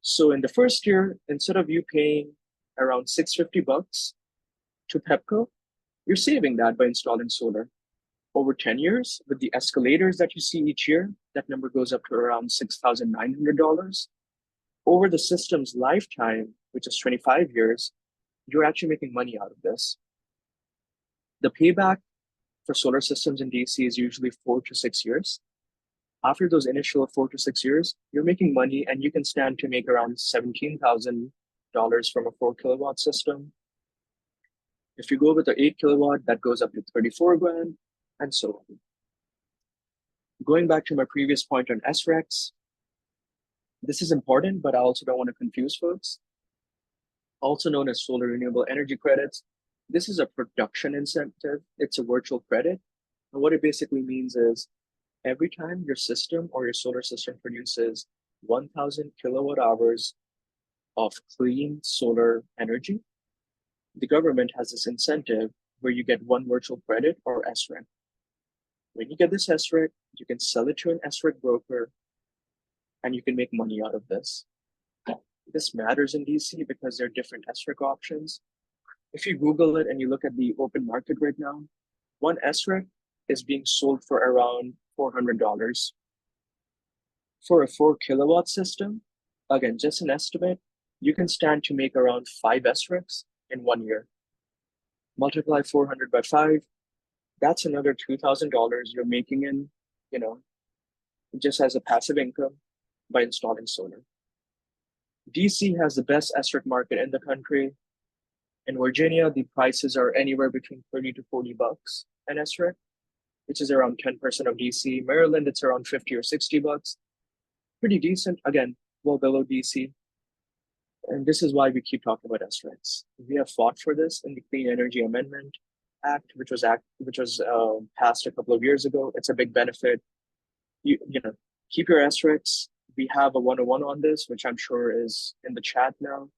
So in the first year, instead of you paying around $650 to Pepco, you're saving that by installing solar. Over 10 years, with the escalators that you see each year, that number goes up to around $6,900. Over the system's lifetime, which is 25 years, you're actually making money out of this. The payback for solar systems in DC is usually 4 to 6 years. After those initial 4 to 6 years, you're making money and you can stand to make around $17,000 from a 4 kilowatt system. If you go with the 8 kilowatt, that goes up to 34 grand, and so on. Going back to my previous point on SRECs, this is important, but I also don't want to confuse folks. Also known as solar renewable energy credits, this is a production incentive. It's a virtual credit. And what it basically means is every time your system or your solar system produces 1,000 kilowatt hours of clean solar energy, the government has this incentive where you get one virtual credit or SREC. When you get this SREC, you can sell it to an SREC broker and you can make money out of this. This matters in DC because there are different SREC options. If you Google it and you look at the open market right now, one SREC is being sold for around $400. For a 4 kilowatt system, again, just an estimate, you can stand to make around 5 SRECs in 1 year. Multiply 400 by 5, that's another $2,000 you're making in, just as a passive income by installing solar. DC has the best SREC market in the country. In Virginia, the prices are anywhere between $30 to $40 an SREC. which is around 10% of DC. Maryland, it's around 50 or $60. Pretty decent. Again, well below DC. And this is why we keep talking about SRECs. We have fought for this in the Clean Energy Amendment Act, which was passed a couple of years ago. It's a big benefit. You know, keep your SRECs. We have a 101 on this, which I'm sure is in the chat now.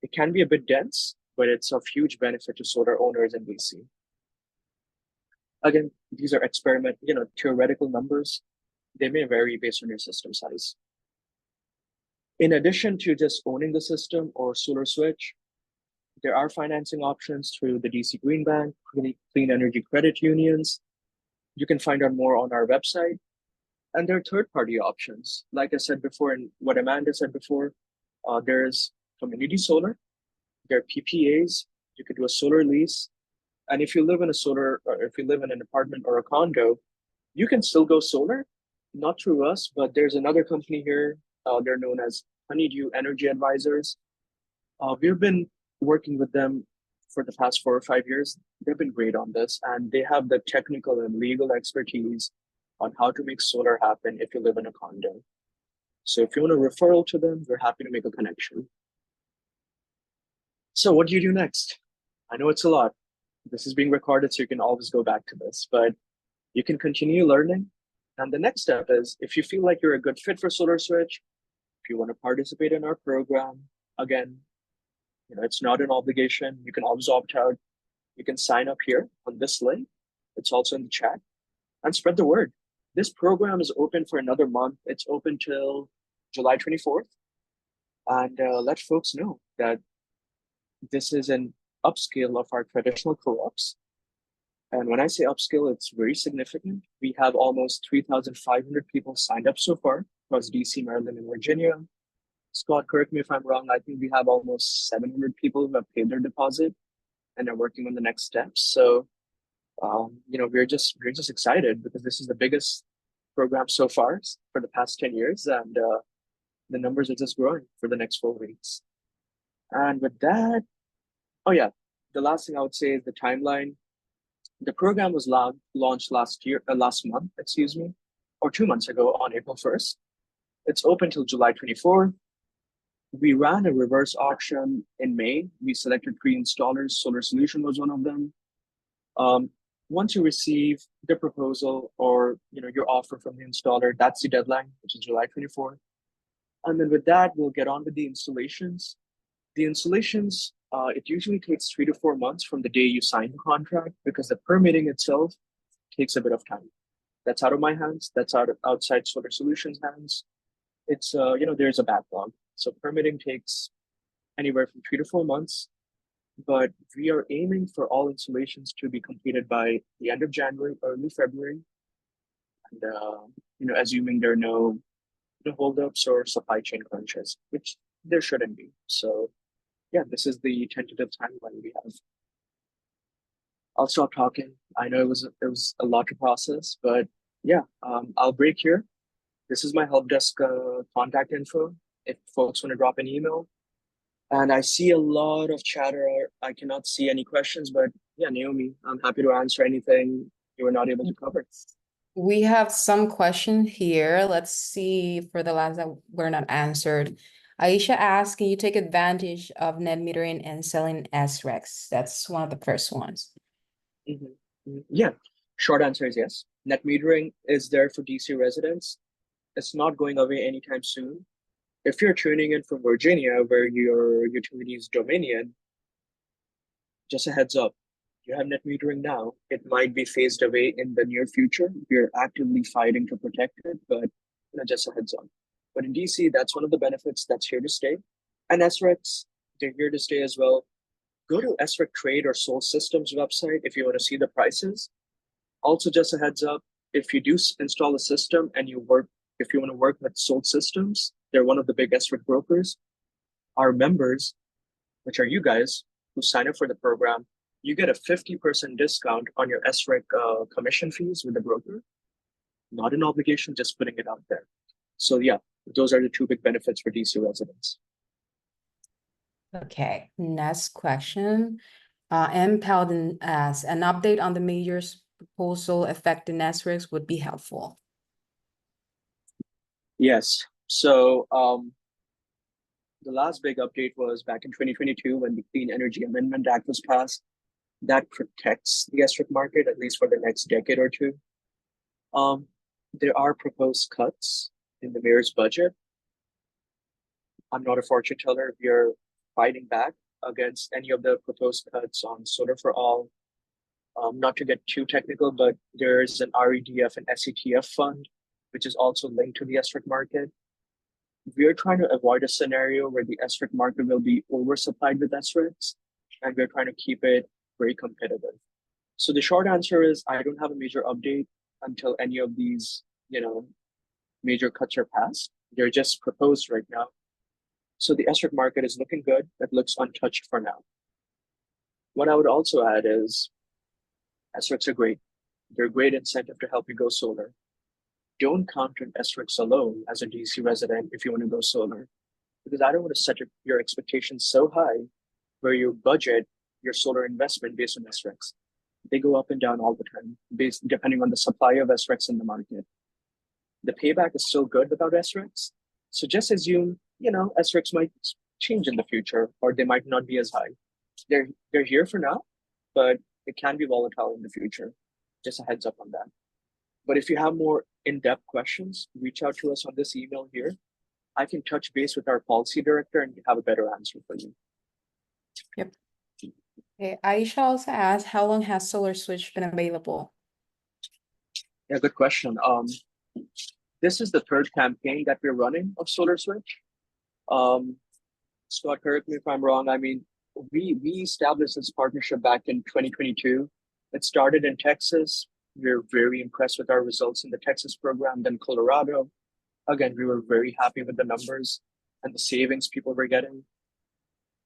It can be a bit dense, but it's of huge benefit to solar owners in DC. Again, these are theoretical numbers. They may vary based on your system size. In addition to just owning the system or solar switch, there are financing options through the DC Green Bank, Clean Energy Credit Unions. You can find out more on our website. And there are third-party options. Like I said before, and what Amanda said before, there's community solar, there are PPAs, you could do a solar lease. And if you live in if you live in an apartment or a condo, you can still go solar, not through us, but there's another company here. They're known as Honeydew Energy Advisors. We've been working with them for the past 4 or 5 years. They've been great on this, and they have the technical and legal expertise on how to make solar happen if you live in a condo. So if you want a referral to them, we're happy to make a connection. So what do you do next? I know it's a lot. This is being recorded, so you can always go back to this, but you can continue learning. And the next step is, if you feel like you're a good fit for Solar Switch, if you want to participate in our program, again, it's not an obligation. You can always opt out. You can sign up here on this link. It's also in the chat, and spread the word. This program is open for another month. It's open till July 24th. And let folks know that this is an upscale of our traditional co-ops. And when I say upscale, it's very significant. We have almost 3,500 people signed up so far across DC, Maryland, and Virginia. Scott, correct me if I'm wrong. I think we have almost 700 people who have paid their deposit and are working on the next steps. So, we're just excited because this is the biggest program so far for the past 10 years, and the numbers are just growing for the next 4 weeks. And with that, the last thing I would say is the timeline. The program was launched last month, or 2 months ago on April 1st. It's open till July 24th. We ran a reverse auction in May. We selected 3 installers. Solar Solution was one of them. Once you receive the proposal or your offer from the installer, that's the deadline, which is July 24th. And then with that, we'll get on with the installations. The installations, it usually takes 3 to 4 months from the day you sign the contract, because the permitting itself takes a bit of time. That's out of my hands. That's outside Solar Solutions' hands. It's there's a backlog. So permitting takes anywhere from 3 to 4 months. But we are aiming for all installations to be completed by the end of January, early February. And, assuming there are no holdups or supply chain crunches, which there shouldn't be. So, yeah, this is the tentative timeline we have. I'll stop talking. I know it was a lot to process, but yeah, I'll break here. This is my help desk contact info if folks want to drop an email. And I see a lot of chatter. I cannot see any questions, but yeah, Naomi, I'm happy to answer anything you were not able to cover. We have some question here. Let's see for the last that were not answered. Aisha asked, can you take advantage of net metering and selling SRECs? That's one of the first ones. Yeah, short answer is yes. Net metering is there for DC residents. It's not going away anytime soon. If you're tuning in from Virginia, where your utility is Dominion, just a heads up, you have net metering now. It might be phased away in the near future. We're actively fighting to protect it, but just a heads up. But in DC, that's one of the benefits that's here to stay. And SRECs, they're here to stay as well. Go to SREC Trade or Soul Systems website if you want to see the prices. Also, just a heads up, if you do install a system and if you want to work with Soul Systems, they're one of the big SREC brokers. Our members, which are you guys who sign up for the program, you get a 50% discount on your SREC commission fees with the broker. Not an obligation, just putting it out there. So yeah, those are the 2 big benefits for DC residents. Okay, next question. M. Paladin asks, an update on the major proposal affecting SREX would be helpful. Yes. So the last big update was back in 2022 when the Clean Energy Amendment Act was passed. That protects the SREC market, at least for the next decade or two. There are proposed cuts in the mayor's budget. I'm not a fortune teller. We are fighting back against any of the proposed cuts on solar for all. Not to get too technical, but there's an REDF and SETF fund, which is also linked to the SREC market. We're trying to avoid a scenario where the SREC market will be oversupplied with SRECs, and we're trying to keep it very competitive. So the short answer is I don't have a major update until any of these, major cuts are passed. They're just proposed right now. So the SREC market is looking good. It looks untouched for now. What I would also add is SRECs are great. They're a great incentive to help you go solar. Don't count on SRECs alone as a DC resident if you want to go solar, because I don't want to set your expectations so high where you budget your solar investment based on SRECs. They go up and down all the time, depending on the supply of SRECs in the market. The payback is still good without SRECs. So just assume, SRECs might change in the future, or they might not be as high. They're here for now, but it can be volatile in the future. Just a heads up on that. But if you have more in-depth questions, reach out to us on this email here. I can touch base with our policy director and have a better answer for you. Yep. Okay, Aisha also asked, how long has Solar Switch been available? Yeah, good question. This is the third campaign that we're running of Solar Switch. Scott, correct me if I'm wrong. I mean, we established this partnership back in 2022. It started in Texas. We're very impressed with our results in the Texas program, then Colorado. Again, we were very happy with the numbers and the savings people were getting.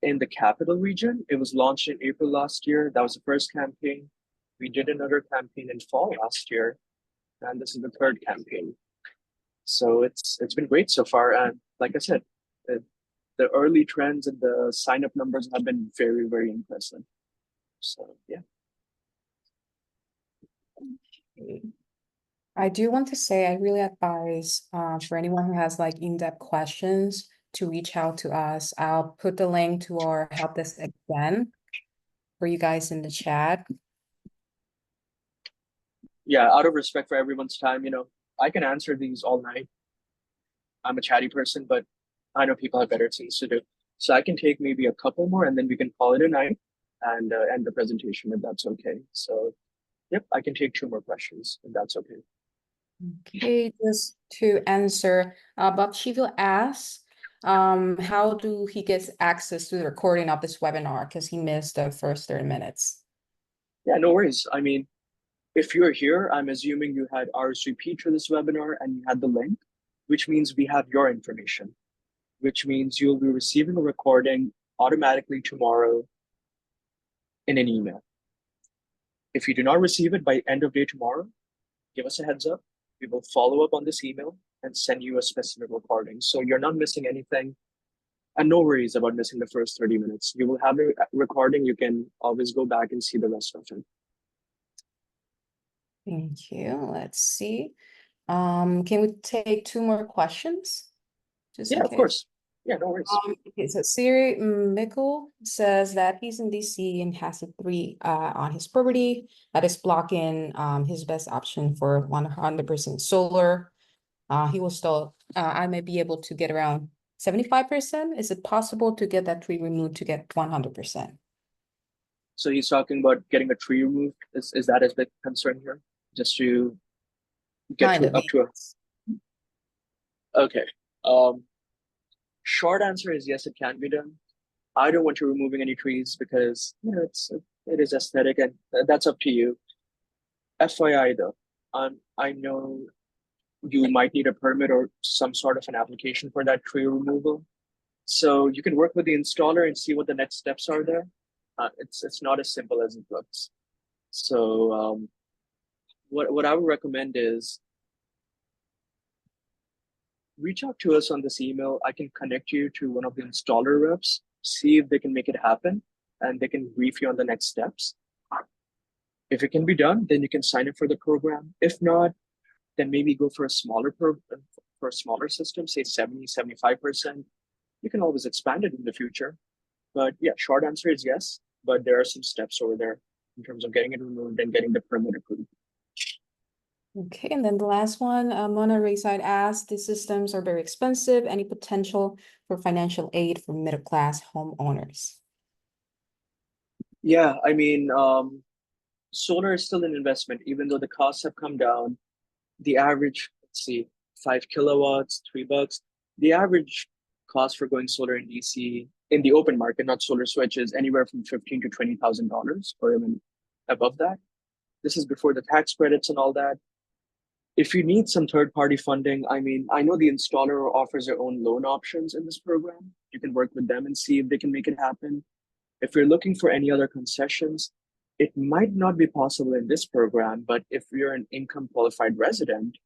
In the capital region, it was launched in April last year. That was the first campaign. We did another campaign in fall last year, and this is the third campaign. So it's been great so far. And like I said, the early trends and the sign-up numbers have been very, very impressive. So yeah. I do want to say I really advise for anyone who has like in-depth questions to reach out to us. I'll put the link to our help desk again for you guys in the chat. Yeah, out of respect for everyone's time, I can answer these all night. I'm a chatty person, but I know people have better things to do. So I can take maybe a couple more and then we can call it a night and end the presentation if that's okay. So yep, I can take 2 more questions if that's okay. Okay, just to answer, Bob Chivil asks, how do he get access to the recording of this webinar because he missed the first 30 minutes? Yeah, no worries. I mean, if you're here, I'm assuming you had RSVP to this webinar and you had the link, which means we have your information, which means you'll be receiving a recording automatically tomorrow in an email. If you do not receive it by end of day tomorrow, give us a heads up. We will follow up on this email and send you a specific recording. So you're not missing anything. And no worries about missing the first 30 minutes. You will have a recording. You can always go back and see the rest of it. Thank you. Let's see. Can we take 2 more questions? Just yeah, of course. Yeah, no worries. Okay, so Siri Mickle says that he's in DC and has a 3 on his property that is blocking his best option for 100% solar. He will still, I may be able to get around 75%. Is it possible to get that tree removed to get 100%? So he's talking about getting a tree removed. Is that his big concern here? Just to get to, up to a... Okay. Short answer is yes, it can be done. I don't want you removing any trees because it is aesthetic and that's up to you. FYI though, I know you might need a permit or some sort of an application for that tree removal. So you can work with the installer and see what the next steps are there. It's not as simple as it looks. So what I would recommend is reach out to us on this email. I can connect you to one of the installer reps, see if they can make it happen, and they can brief you on the next steps. If it can be done, then you can sign up for the program. If not, then maybe go for a for a smaller system, say 70, 75%. You can always expand it in the future. But yeah, short answer is yes, but there are some steps over there in terms of getting it removed and getting the permit approved. Okay, and then the last one, Mona Rayside asked, these systems are very expensive. Any potential for financial aid for middle-class homeowners? Yeah, I mean, solar is still an investment, even though the costs have come down. The average, let's see, 5 kilowatts, $3. The average cost for going solar in DC in the open market, not solar switch, is anywhere from $15,000 to $20,000 or even above that. This is before the tax credits and all that. If you need some third-party funding, I mean, I know the installer offers their own loan options in this program. You can work with them and see if they can make it happen. If you're looking for any other concessions, it might not be possible in this program, but if you're an income qualified resident,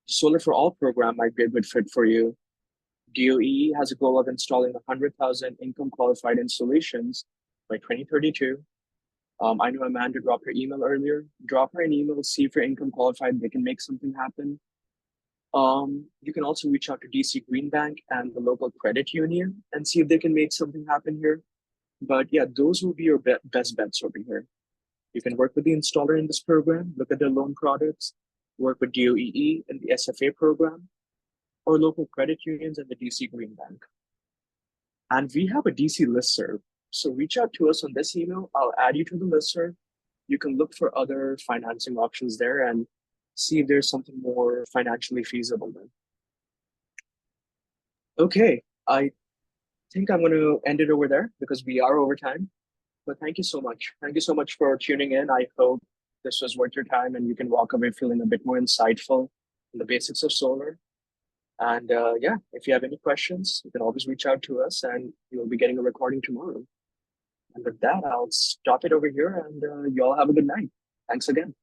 Solar for All program might be a good fit for you. DOEE has a goal of installing 100,000 income qualified installations by 2032. I know Amanda dropped her email earlier. Drop her an email, see if you're income qualified, they can make something happen. You can also reach out to DC Green Bank and the local credit union and see if they can make something happen here. But yeah, those will be your best bets over here. You can work with the installer in this program, look at their loan products, work with DOEE and the SFA program, or local credit unions and the DC Green Bank. And we have a DC listserv. So reach out to us on this email. I'll add you to the listserv. You can look for other financing options there and see if there's something more financially feasible then. Okay, I think I'm going to end it over there because we are over time. But thank you so much. Thank you so much for tuning in. I hope this was worth your time and you can walk away feeling a bit more insightful in the basics of solar. And yeah, if you have any questions, you can always reach out to us and you'll be getting a recording tomorrow. And with that, I'll stop it over here and you all have a good night. Thanks again.